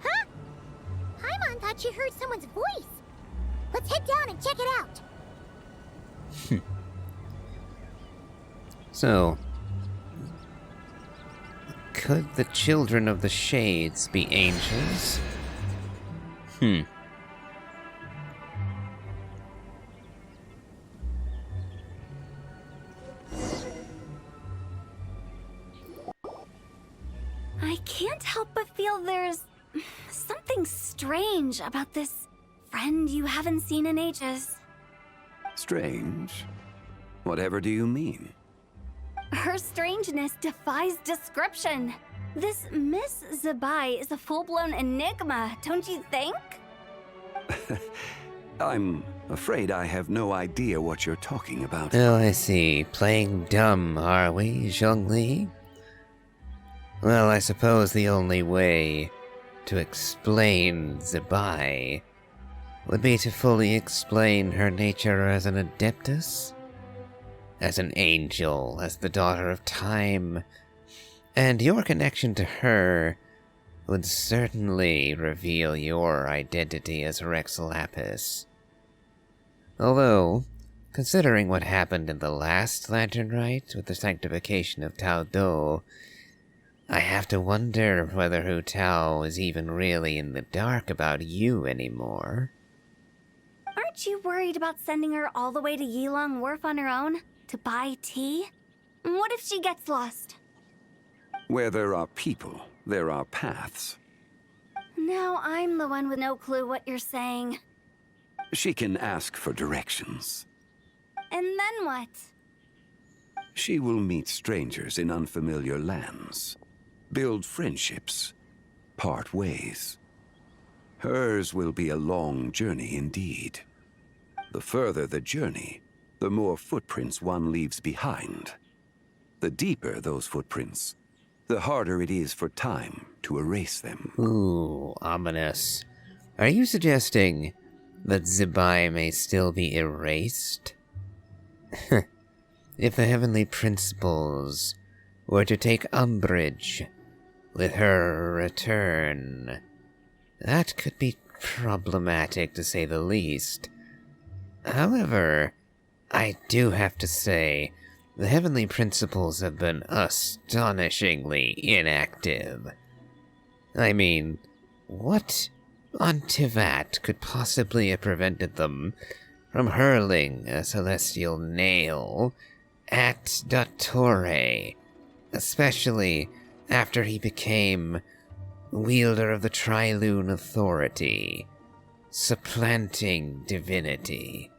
Huh? Paimon thought she heard someone's voice. Let's head down and check it out. So, could the children of the shades be angels? I can't help but feel there's something strange about this friend you haven't seen in ages. Strange? Whatever do you mean? Her strangeness defies description. This Miss Zabai is a full-blown enigma, don't you think? I'm afraid I have no idea what you're talking about. Oh, I see. Playing dumb, are we, Zhongli? Well, I suppose the only way to explain Zabai would be to fully explain her nature as an adeptus, as an angel, as the daughter of time, and your connection to her would certainly reveal your identity as Rex Lapis. Although, considering what happened in the last Lantern Rite with the sanctification of Tao Do, I have to wonder whether Hu Tao is even really in the dark about you anymore. Aren't you worried about sending her all the way to Yilong Wharf on her own to buy tea? What if she gets lost? Where there are people, there are paths. Now I'm the one with no clue what you're saying. She can ask for directions. And then what? She will meet strangers in unfamiliar lands, build friendships, part ways. Hers will be a long journey indeed. The further the journey, the more footprints one leaves behind. The deeper those footprints, the harder it is for time to erase them. Ooh, ominous. Are you suggesting that Zabai may still be erased? If the heavenly principles were to take umbrage with her return, that could be problematic to say the least. However, I do have to say, the heavenly principles have been astonishingly inactive. I mean, what on Tivat could possibly have prevented them from hurling a celestial nail at Dottore, especially after he became wielder of the Trilune Authority, supplanting divinity?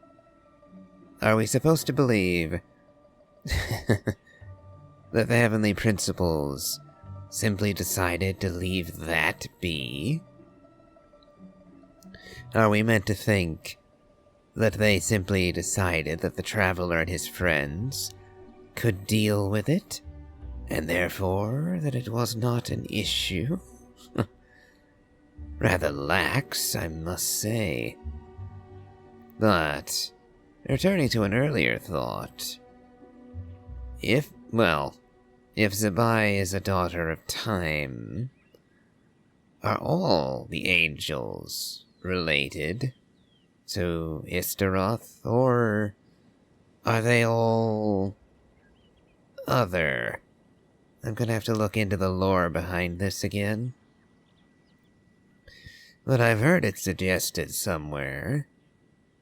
Are we supposed to believe that the heavenly principles simply decided to leave that be? Are we meant to think that they simply decided that the Traveler and his friends could deal with it, and therefore that it was not an issue? Rather lax, I must say. But, returning to an earlier thought, if Zabai is a daughter of time, are all the angels related to Istaroth, or are they all other? I'm gonna have to look into the lore behind this again. But I've heard it suggested somewhere.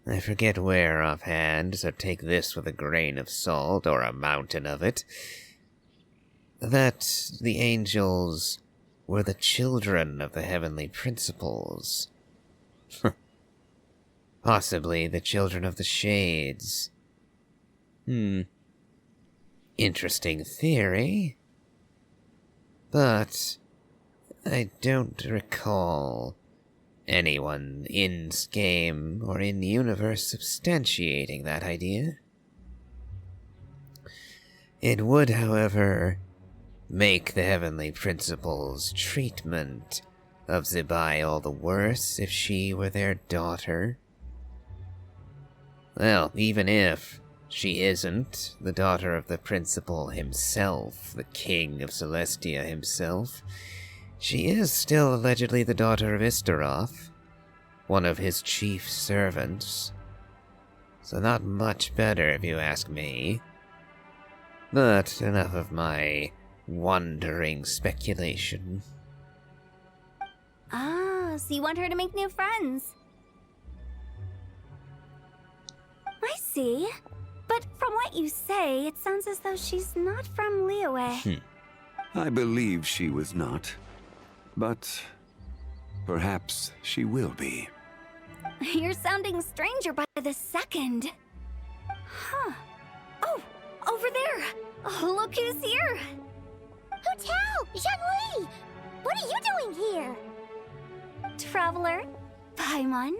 I forget where offhand, so take this with a grain of salt, or a mountain of it, that the angels were the children of the heavenly principles. Possibly the children of the shades. Interesting theory. But I don't recall anyone in this game or in the universe substantiating that idea. It would, however, make the heavenly principles' treatment of Zabai all the worse if she were their daughter. Well, even if she isn't the daughter of the principal himself, the king of Celestia himself, she is still allegedly the daughter of Istaroth, one of his chief servants. So not much better if you ask me. But enough of my wandering speculation. Ah, so you want her to make new friends. I see. But from what you say, it sounds as though she's not from Liyue. I believe she was not. But perhaps she will be. You're sounding stranger by the second. Huh. Oh, over there. Oh, look who's here. Hu Tao! Zhongli! What are you doing here? Traveler, Paimon,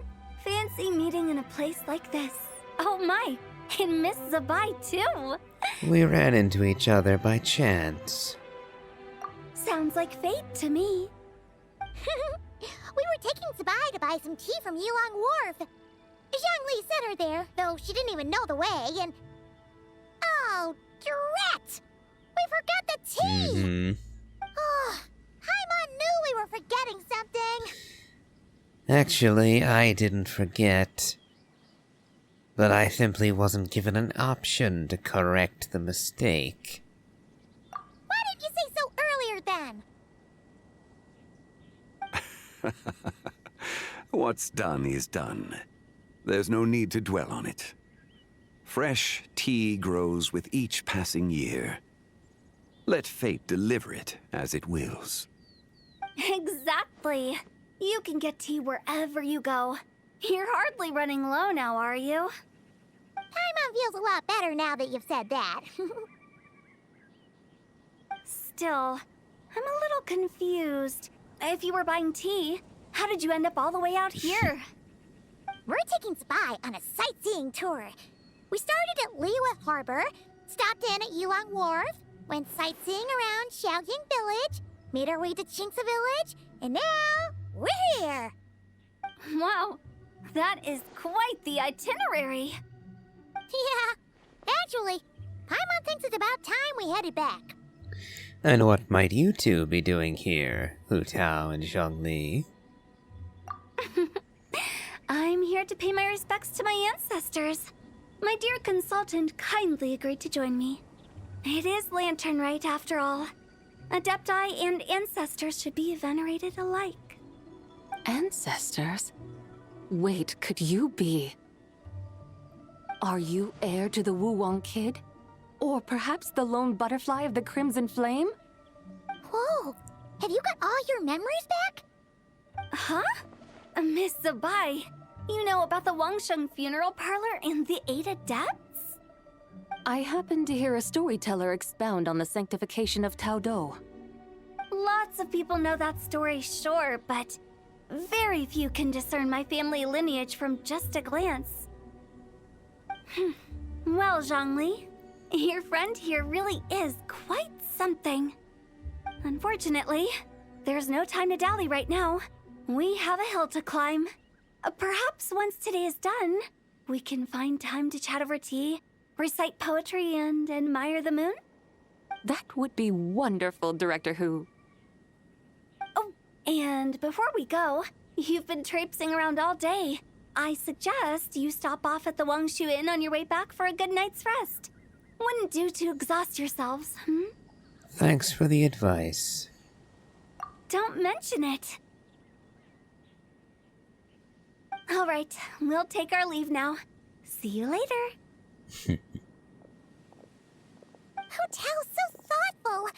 fancy meeting in a place like this. Oh my, and Miss Zabai too. We ran into each other by chance. Sounds like fate to me. We were taking Zabai to buy some tea from Yulong Wharf. Zhongli sent her there, though she didn't even know the way, and... Oh, drat! We forgot the tea! Oh, Paimon knew we were forgetting something! Actually, I didn't forget. But I simply wasn't given an option to correct the mistake. Why didn't you say so earlier then? What's done is done. There's no need to dwell on it. Fresh tea grows with each passing year. Let fate deliver it as it wills. Exactly. You can get tea wherever you go. You're hardly running low now, are you? Paimon feels a lot better now that you've said that. Still, I'm a little confused. If you were buying tea, how did you end up all the way out here? We're taking Zabai on a sightseeing tour. We started at Liyue Harbor, stopped in at Yulong Wharf, went sightseeing around Xiaoying Village, made our way to Qingce Village, and now we're here. Wow, that is quite the itinerary. Yeah, actually, Paimon thinks it's about time we headed back. And what might you two be doing here, Hu Tao and Zhongli? I'm here to pay my respects to my ancestors. My dear consultant kindly agreed to join me. It is Lantern Rite, after all. Adepti and ancestors should be venerated alike. Ancestors? Wait, could you be? Are you heir to the Wu-Wong kid? Or perhaps the lone butterfly of the Crimson Flame? Whoa, have you got all your memories back? Huh? Miss Zabai, you know about the Wangsheng funeral parlor and the 8 adepts? I happened to hear a storyteller expound on the sanctification of Tao Do. Lots of people know that story, sure, but very few can discern my family lineage from just a glance. Well, Zhongli, your friend here really is quite something. Unfortunately, there's no time to dally right now. We have a hill to climb. Perhaps once today is done, we can find time to chat over tea, recite poetry, and admire the moon? That would be wonderful, Director Hu. Oh, and before we go, you've been traipsing around all day. I suggest you stop off at the Wangshu Inn on your way back for a good night's rest. Wouldn't do to exhaust yourselves, Thanks for the advice. Don't mention it. All right, we'll take our leave now. See you later. Hu Tao's so thoughtful.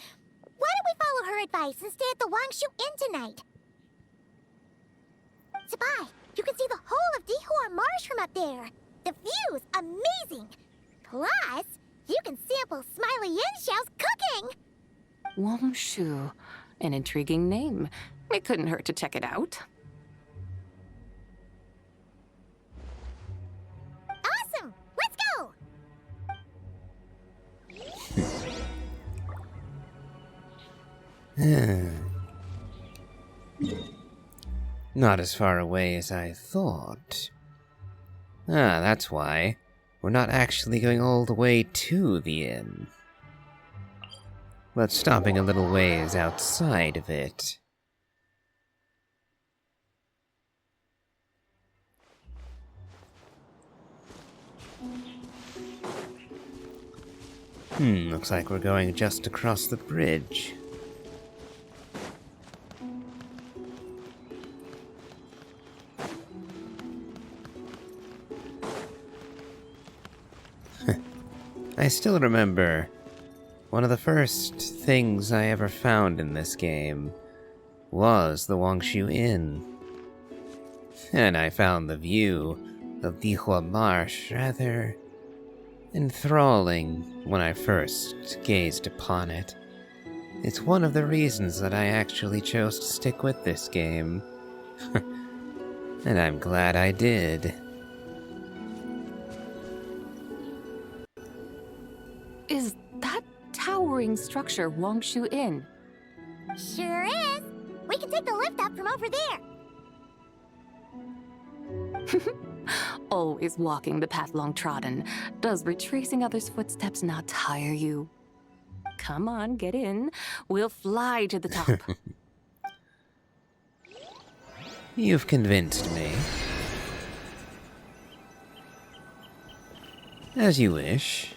Why don't we follow her advice and stay at the Wangshu Inn tonight? Zabai, you can see the whole of Dihua Marsh from up there. The view's amazing. Plus, you can sample Smiley Yin-Xiao's cooking. Wangshu, an intriguing name. It couldn't hurt to check it out. Awesome! Let's go! Not as far away as I thought. Ah, that's why. We're not actually going all the way to the inn, but stopping a little ways outside of it. Looks like we're going just across the bridge. I still remember one of the first things I ever found in this game was the Wangshu Inn. And I found the view of Dihua Marsh rather enthralling when I first gazed upon it. It's one of the reasons that I actually chose to stick with this game. And I'm glad I did. Is that towering structure Wangshu Inn? Sure is. We can take the lift up from over there. Always walking the path long trodden. Does retracing others' footsteps not tire you? Come on, get in. We'll fly to the top. You've convinced me. As you wish.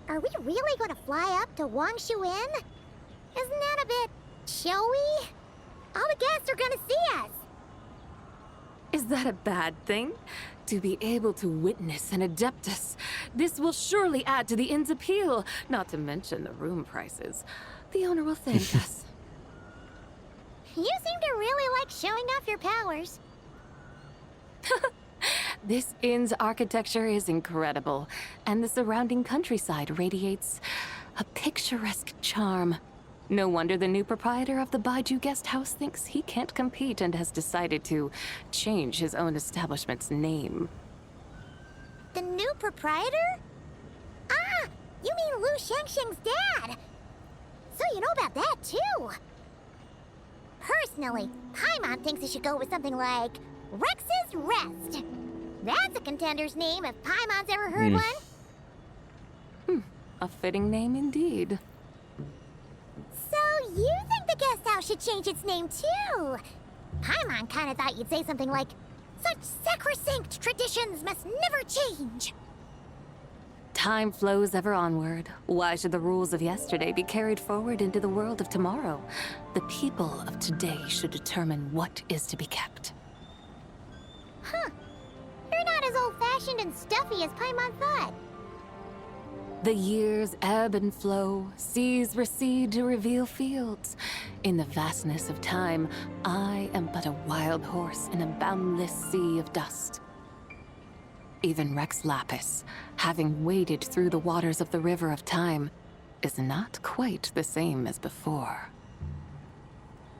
Are we really going to fly up to Wangshu Inn? Isn't that a bit showy? All the guests are going to see us. Is that a bad thing? To be able to witness an Adeptus. This will surely add to the inn's appeal, not to mention the room prices. The owner will thank us. You seem to really like showing off your powers. This inn's architecture is incredible, and the surrounding countryside radiates a picturesque charm. No wonder the new proprietor of the Baiju guest house thinks he can't compete and has decided to change his own establishment's name. The new proprietor? Ah, you mean Lu Shengsheng's dad. So you know about that, too. Personally, Paimon thinks it should go with something like Rex's Rest. That's a contender's name if Paimon's ever heard one. A fitting name indeed. So you think the guest house should change its name, too? Paimon kind of thought you'd say something like, such sacrosanct traditions must never change. Time flows ever onward. Why should the rules of yesterday be carried forward into the world of tomorrow? The people of today should determine what is to be kept. Huh. You're not as old-fashioned and stuffy as Paimon thought. The years ebb and flow, seas recede to reveal fields. In the vastness of time, I am but a wild horse in a boundless sea of dust. Even Rex Lapis, having waded through the waters of the river of time, is not quite the same as before.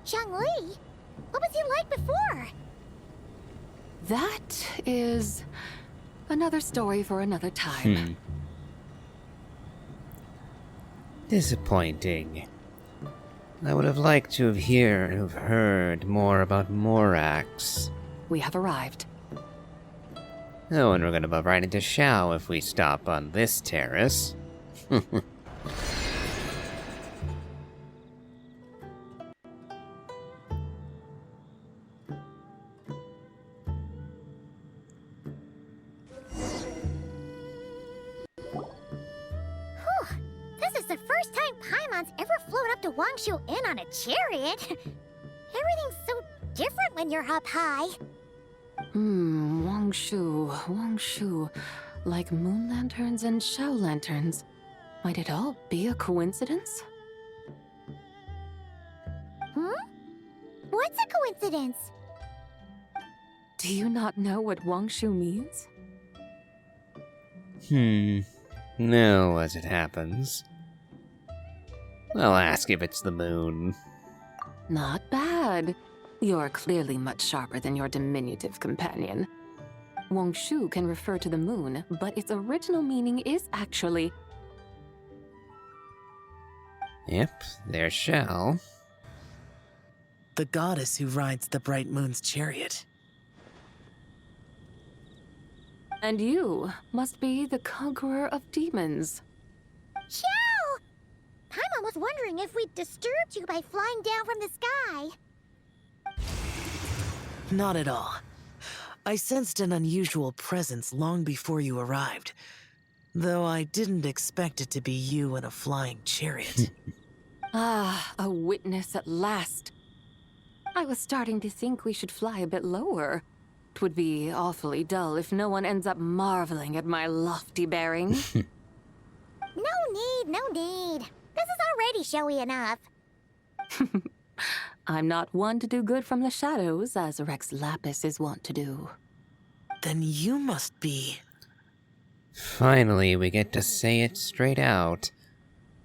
Zhongli? What was he like before? That is another story for another time. Disappointing. I would have liked to have heard more about Morax. We have arrived. Oh, and we're gonna bump right into Shao if we stop on this terrace. This is the first time Paimon's ever flown up to Wangshu Inn on a chariot. Everything's so different when you're up high. Wangshu. Like moon lanterns and Shao lanterns. Might it all be a coincidence? What's a coincidence? Do you not know what Wangshu means? No, as it happens. I'll ask if it's the moon. Not bad. You're clearly much sharper than your diminutive companion. Wangshu can refer to the moon, but its original meaning is actually... Yep, there's Shao. The goddess who rides the bright moon's chariot. And you must be the conqueror of demons. Shao! Paimon was wondering if we'd disturbed you by flying down from the sky. Not at all. I sensed an unusual presence long before you arrived, though I didn't expect it to be you in a flying chariot. A witness at last. I was starting to think we should fly a bit lower. 'Twould be awfully dull if no one ends up marveling at my lofty bearing. No need. This is already showy enough. I'm not one to do good from the shadows, as Rex Lapis is wont to do. Then you must be... Finally, we get to say it straight out.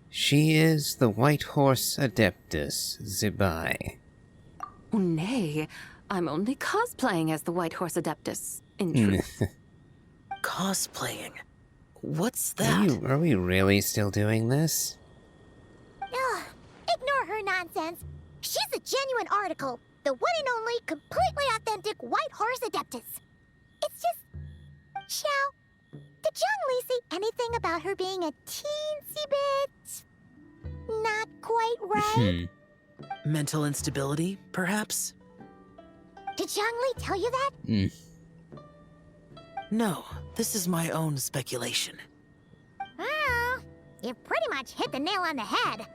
She is the White Horse Adeptus, Zibai. Oh, nay, I'm only cosplaying as the White Horse Adeptus, in truth. Cosplaying? What's that? Are we really still doing this? Ugh, ignore her nonsense. She's a genuine article. The one and only, completely authentic White Horse Adeptus. It's just... Did Zhongli say anything about her being a teensy bit... not quite right? Mental instability, perhaps? Did Zhongli tell you that? No, this is my own speculation. Well, you pretty much hit the nail on the head.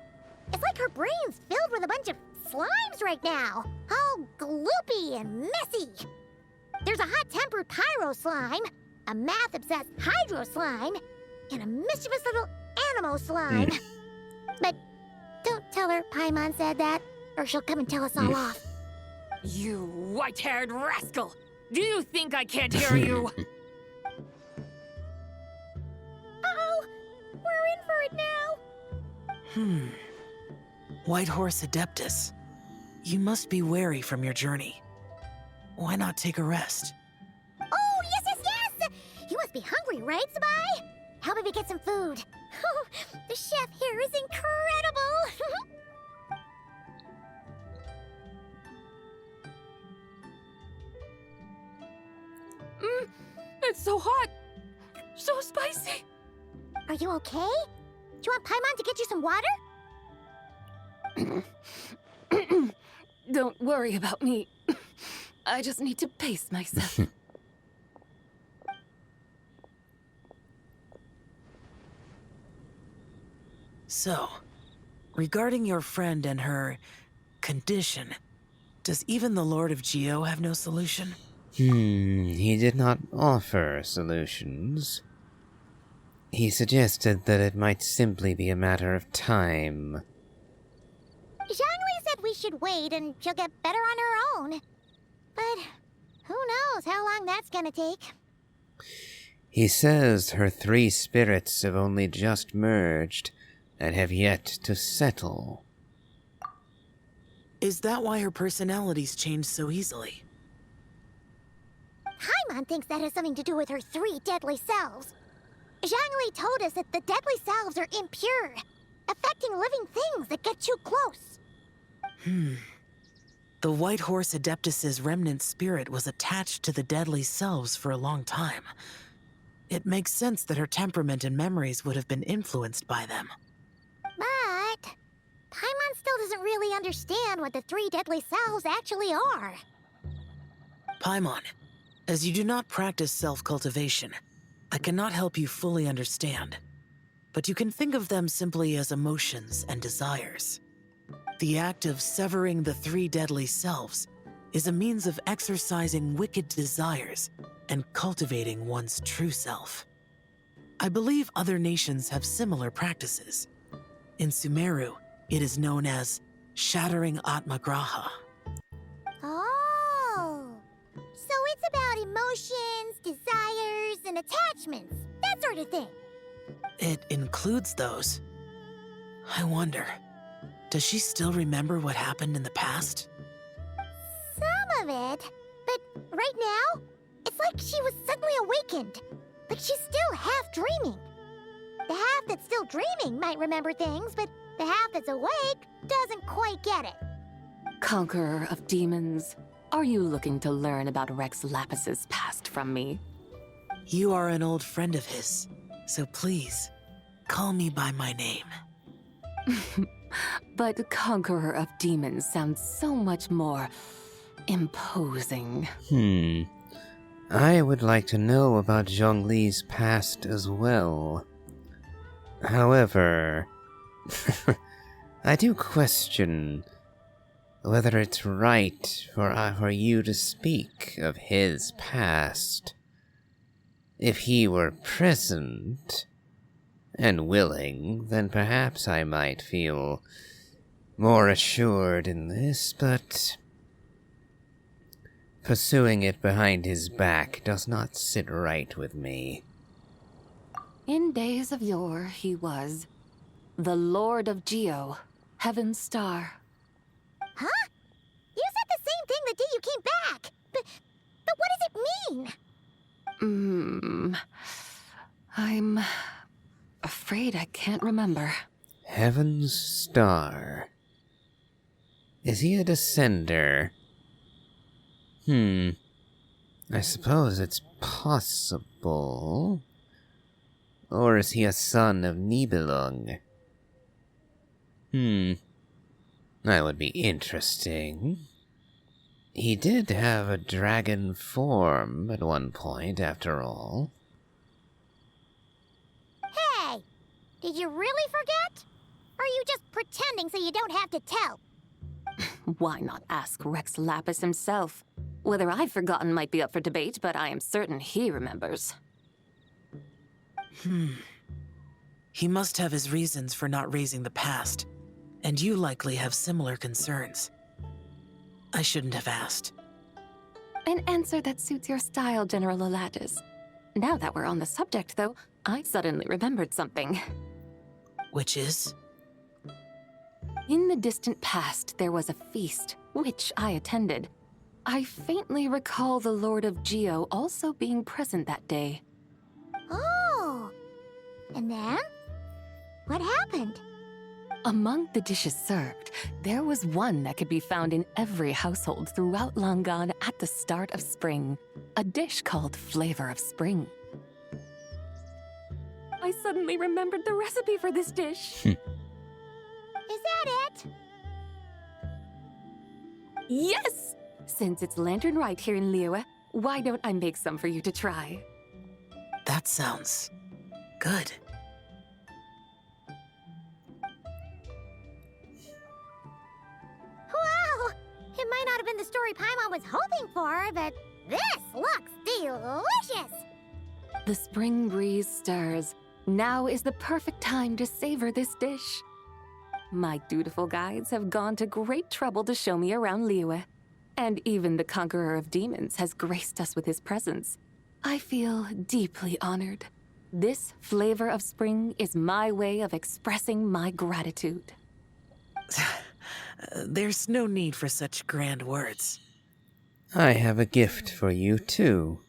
It's like her brain's filled with a bunch of slimes right now. All gloopy and messy. There's a hot-tempered pyro slime, a math-obsessed hydro slime, and a mischievous little animal slime. But don't tell her Paimon said that, or she'll come and tell us all off. You white-haired rascal! Do you think I can't hear you? Uh-oh! We're in for it now! White Horse Adeptus. You must be wary from your journey. Why not take a rest? Oh, yes! You must be hungry, right, Sabai? How about we get some food? Oh, the chef here is incredible! It's so hot! So spicy! Are you okay? Do you want Paimon to get you some water? Don't worry about me. I just need to pace myself. So, regarding your friend and her condition, does even the Lord of Geo have no solution? He did not offer solutions. He suggested that it might simply be a matter of time. Zhongli said we should wait and she'll get better on her own. But who knows how long that's gonna take. He says her 3 spirits have only just merged and have yet to settle. Is that why her personalities change so easily? Paimon thinks that has something to do with her 3 deadly selves. Zhongli told us that the deadly selves are impure, affecting living things that get too close. The White Horse Adeptus's remnant spirit was attached to the deadly selves for a long time. It makes sense that her temperament and memories would have been influenced by them. But Paimon still doesn't really understand what the 3 deadly selves actually are. Paimon, as you do not practice self-cultivation, I cannot help you fully understand. But you can think of them simply as emotions and desires. The act of severing the 3 deadly selves is a means of exercising wicked desires and cultivating one's true self. I believe other nations have similar practices. In Sumeru, it is known as shattering Atmagraha. Oh, so it's about emotions, desires, and attachments, that sort of thing. It includes those. I wonder, does she still remember what happened in the past? Some of it, but right now, it's like she was suddenly awakened. Like she's still half dreaming. The half that's still dreaming might remember things, but the half that's awake doesn't quite get it. Conqueror of demons, are you looking to learn about Rex Lapis's past from me? You are an old friend of his, so please, call me by my name. But Conqueror of Demons sounds so much more imposing. I would like to know about Zhongli's past as well. However, I do question whether it's right for you to speak of his past. If he were present and willing, then perhaps I might feel more assured in this, but pursuing it behind his back does not sit right with me. In days of yore, he was the Lord of Geo, Heaven's Star. Huh? You said the same thing the day you came back! But what does it mean? I'm afraid I can't remember. Heaven's Star. Is he a descender? I suppose it's possible. Or is he a son of Nibelung? That would be interesting. He did have a dragon form at one point, after all. Hey! Did you really forget? Or are you just pretending so you don't have to tell? Why not ask Rex Lapis himself? Whether I've forgotten might be up for debate, but I am certain he remembers. He must have his reasons for not raising the past, and you likely have similar concerns. I shouldn't have asked. An answer that suits your style, General Elatis. Now that we're on the subject, though, I suddenly remembered something. Which is? In the distant past, there was a feast, which I attended. I faintly recall the Lord of Geo also being present that day. Oh! And then? What happened? Among the dishes served, there was one that could be found in every household throughout Langan at the start of spring. A dish called Flavor of Spring. I suddenly remembered the recipe for this dish. Is that it? Yes! Since it's Lantern Rite here in Liyue, why don't I make some for you to try? That sounds good. Wow! It might not have been the story Paimon was hoping for, but this looks delicious! The spring breeze stirs. Now is the perfect time to savor this dish. My dutiful guides have gone to great trouble to show me around Liyue. And even the Conqueror of Demons has graced us with his presence. I feel deeply honored. This Flavor of Spring is my way of expressing my gratitude. There's no need for such grand words. I have a gift for you, too.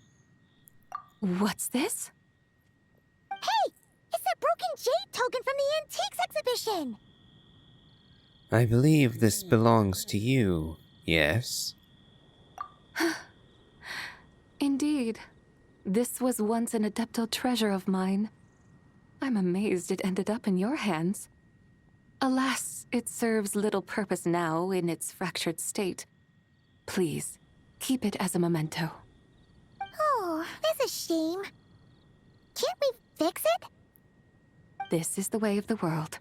What's this? Hey! It's that broken jade token from the Antiques exhibition! I believe this belongs to you, yes? Indeed. This was once an Adeptal treasure of mine. I'm amazed it ended up in your hands. Alas, it serves little purpose now in its fractured state. Please, keep it as a memento. Oh, that's a shame. Can't we fix it? This is the way of the world.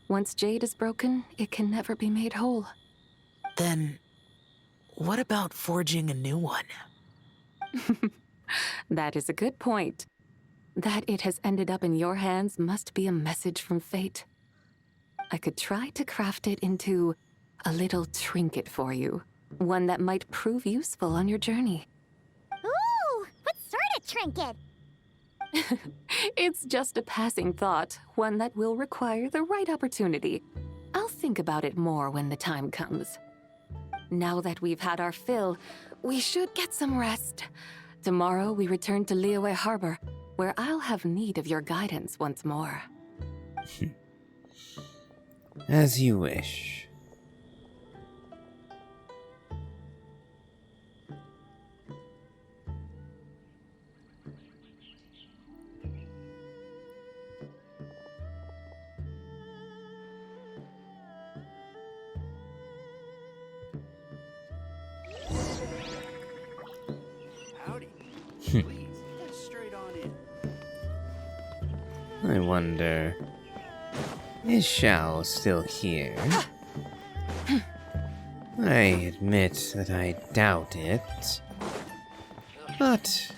Once jade is broken, it can never be made whole. Then, what about forging a new one? That is a good point. That it has ended up in your hands must be a message from fate. I could try to craft it into a little trinket for you. One that might prove useful on your journey. Ooh, what sort of trinket? It's just a passing thought, one that will require the right opportunity. I'll think about it more when the time comes. Now that we've had our fill, we should get some rest. Tomorrow we return to Liyue Harbor, where I'll have need of your guidance once more. As you wish. Howdy. Please, get straight on in. I wonder... Is Xiao still here? I admit that I doubt it. But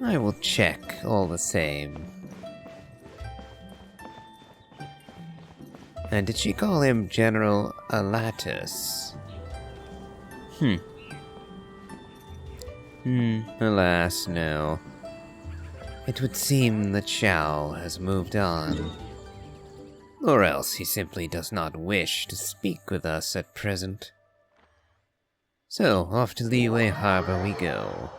I will check all the same. And did she call him General Alatus? Alas, no. It would seem that Xiao has moved on. Or else he simply does not wish to speak with us at present. So, off to Liyue Harbor we go.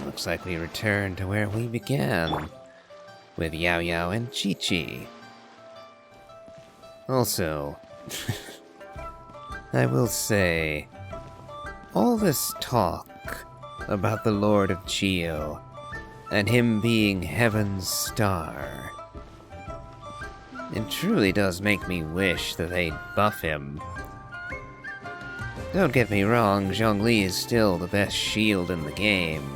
Looks like we returned to where we began, with Yao Yao and Chi Chi. Also, I will say, all this talk about the Lord of Geo and him being Heaven's star, it truly does make me wish that they'd buff him. Don't get me wrong, Zhongli is still the best shield in the game.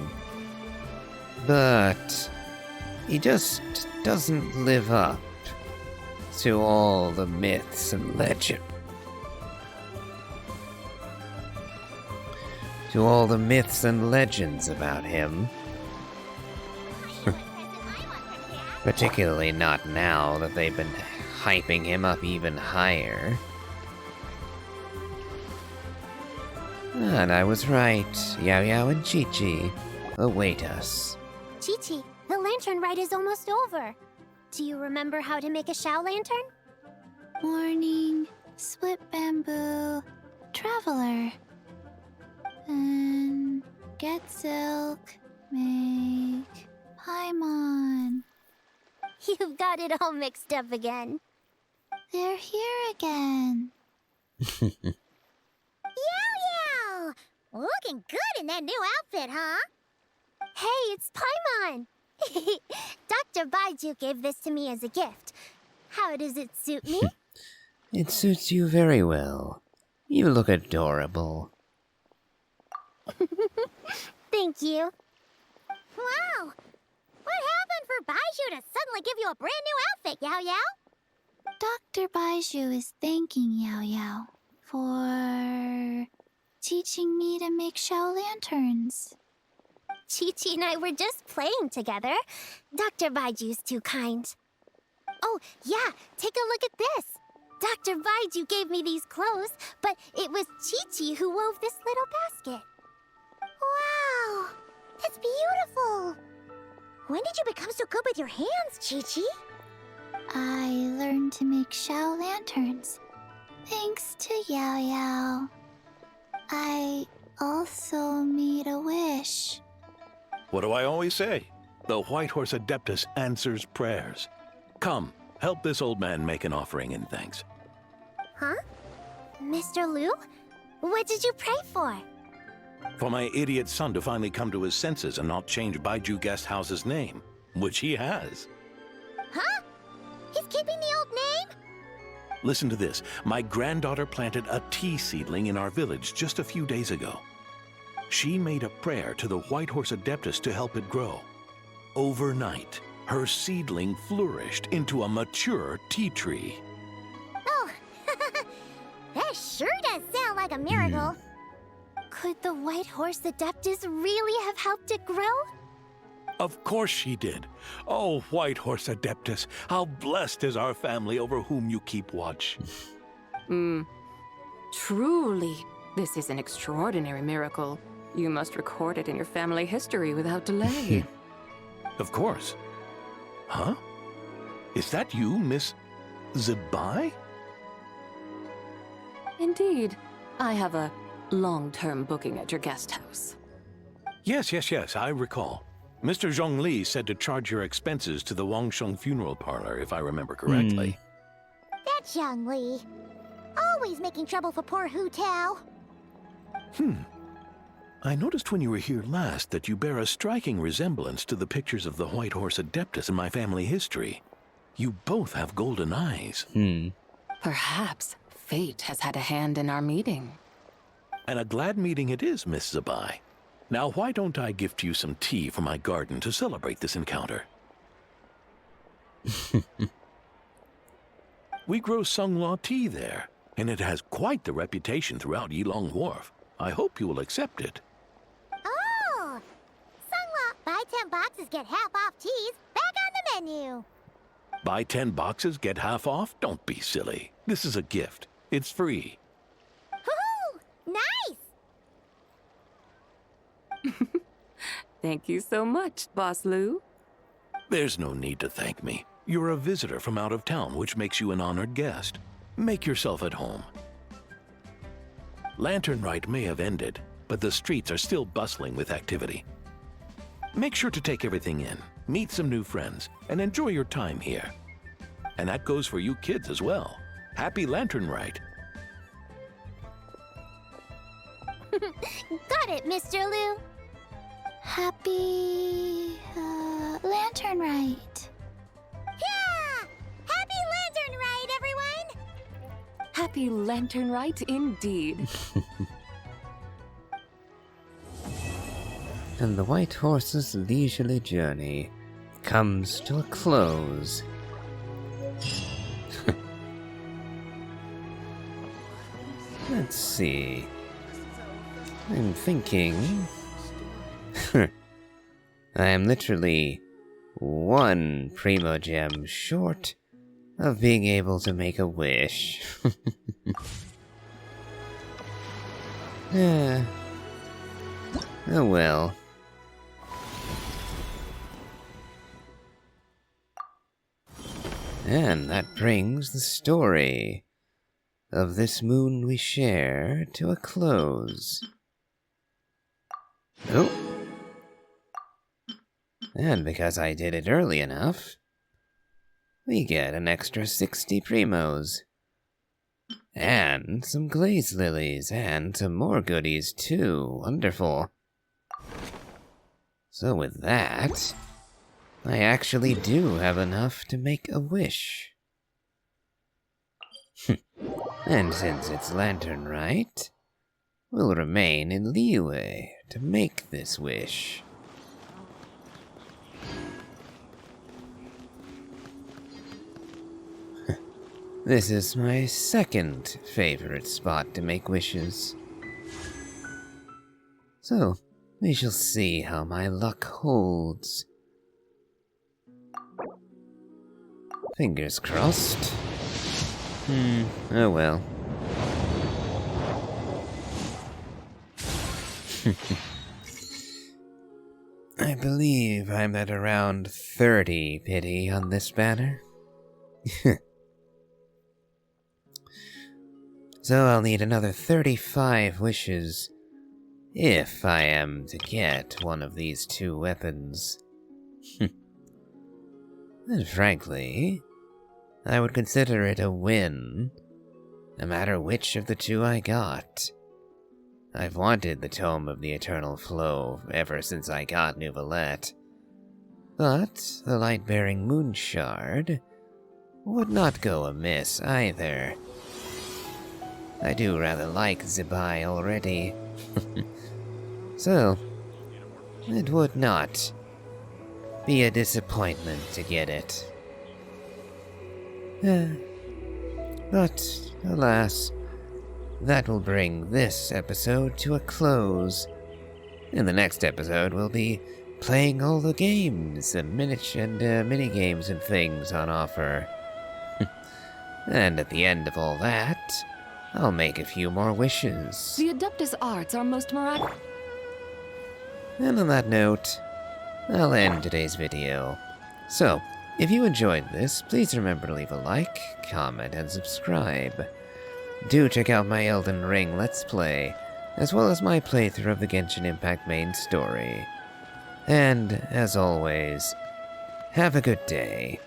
But he just doesn't live up to all the myths and legends. To all the myths and legends about him. Particularly not now that they've been hyping him up even higher. And I was right. Yao Yao and Chi Chi await us. Chi-Chi, the lantern rite is almost over. Do you remember how to make a Xiao lantern? Morning, split bamboo, traveler. And get silk, make Paimon. You've got it all mixed up again. They're here again. Yao! Looking good in that new outfit, huh? Hey, it's Paimon! Dr. Baiju gave this to me as a gift. How does it suit me? It suits you very well. You look adorable. Thank you. Wow! What happened for Baiju to suddenly give you a brand new outfit, Yao Yao? Dr. Baiju is thanking Yao Yao for teaching me to make Xiao lanterns. Chi-Chi and I were just playing together. Dr. Baiju's too kind. Oh, yeah, take a look at this. Dr. Baiju gave me these clothes, but it was Chi-Chi who wove this little basket. Wow, that's beautiful. When did you become so good with your hands, Chi-Chi? I learned to make Xiao lanterns, thanks to Yao Yao. I also made a wish. What do I always say? The White Horse Adeptus answers prayers. Come, help this old man make an offering in thanks. Huh? Mr. Liu? What did you pray for? For my idiot son to finally come to his senses and not change Baiju Guest House's name, which he has. Huh? He's keeping the old name? Listen to this. My granddaughter planted a tea seedling in our village just a few days ago. She made a prayer to the White Horse Adeptus to help it grow. Overnight, her seedling flourished into a mature tea tree. Oh, that sure does sound like a miracle. Could the White Horse Adeptus really have helped it grow? Of course she did. Oh, White Horse Adeptus, how blessed is our family over whom you keep watch. Truly, this is an extraordinary miracle. You must record it in your family history without delay. Of course. Huh? Is that you, Miss Zibai? Indeed. I have a long-term booking at your guest house. Yes, I recall. Mr. Zhongli said to charge your expenses to the Wangsheng funeral parlor, if I remember correctly. That's Young Li. Always making trouble for poor Hu Tao. I noticed when you were here last that you bear a striking resemblance to the pictures of the White Horse Adeptus in my family history. You both have golden eyes. Perhaps fate has had a hand in our meeting. And a glad meeting it is, Miss Zabai. Now, why don't I gift you some tea from my garden to celebrate this encounter? We grow Sunglaw tea there, and it has quite the reputation throughout Yilong Wharf. I hope you will accept it. Oh! Sunglaw, buy 10 boxes, get half off teas. Back on the menu. Buy 10 boxes, get half off? Don't be silly. This is a gift. It's free. Woohoo! Nice! Thank you so much, Boss Lou. There's no need to thank me. You're a visitor from out of town, which makes you an honored guest. Make yourself at home. Lantern Rite may have ended, but the streets are still bustling with activity. Make sure to take everything in, meet some new friends, and enjoy your time here. And that goes for you kids as well. Happy Lantern Rite. Got it, Mr. Lou. Happy Lantern Rite. Yeah! Happy Lantern Rite, everyone! Happy Lantern Rite indeed. And the White Horse's leisurely journey comes to a close. Let's see. I'm thinking... I am literally one Primo Gem short of being able to make a wish. Yeah. Oh well. And that brings the story of this moon we share to a close. Oh. And because I did it early enough, we get an extra 60 primos. And some glaze lilies, and some more goodies too. Wonderful. So with that, I actually do have enough to make a wish. And since it's Lantern Rite, we'll remain in Liyue to make this wish. This is my second favorite spot to make wishes. So, we shall see how my luck holds. Fingers crossed. Oh well. I believe I'm at around 30 pity on this banner. So I'll need another 35 wishes if I am to get one of these two weapons. And frankly, I would consider it a win, no matter which of the two I got. I've wanted the Tome of the Eternal Flow ever since I got Neuvillette, but the Light-Bearing Moon Shard would not go amiss either. I do rather like Zabai already, so it would not be a disappointment to get it. But, alas, that will bring this episode to a close. In the next episode, we'll be playing all the games and mini games and things on offer. And at the end of all that, I'll make a few more wishes. The Adeptus arts are most miraculous. And on that note, I'll end today's video. So, if you enjoyed this, please remember to leave a like, comment, and subscribe. Do check out my Elden Ring Let's Play, as well as my playthrough of the Genshin Impact main story. And, as always, have a good day.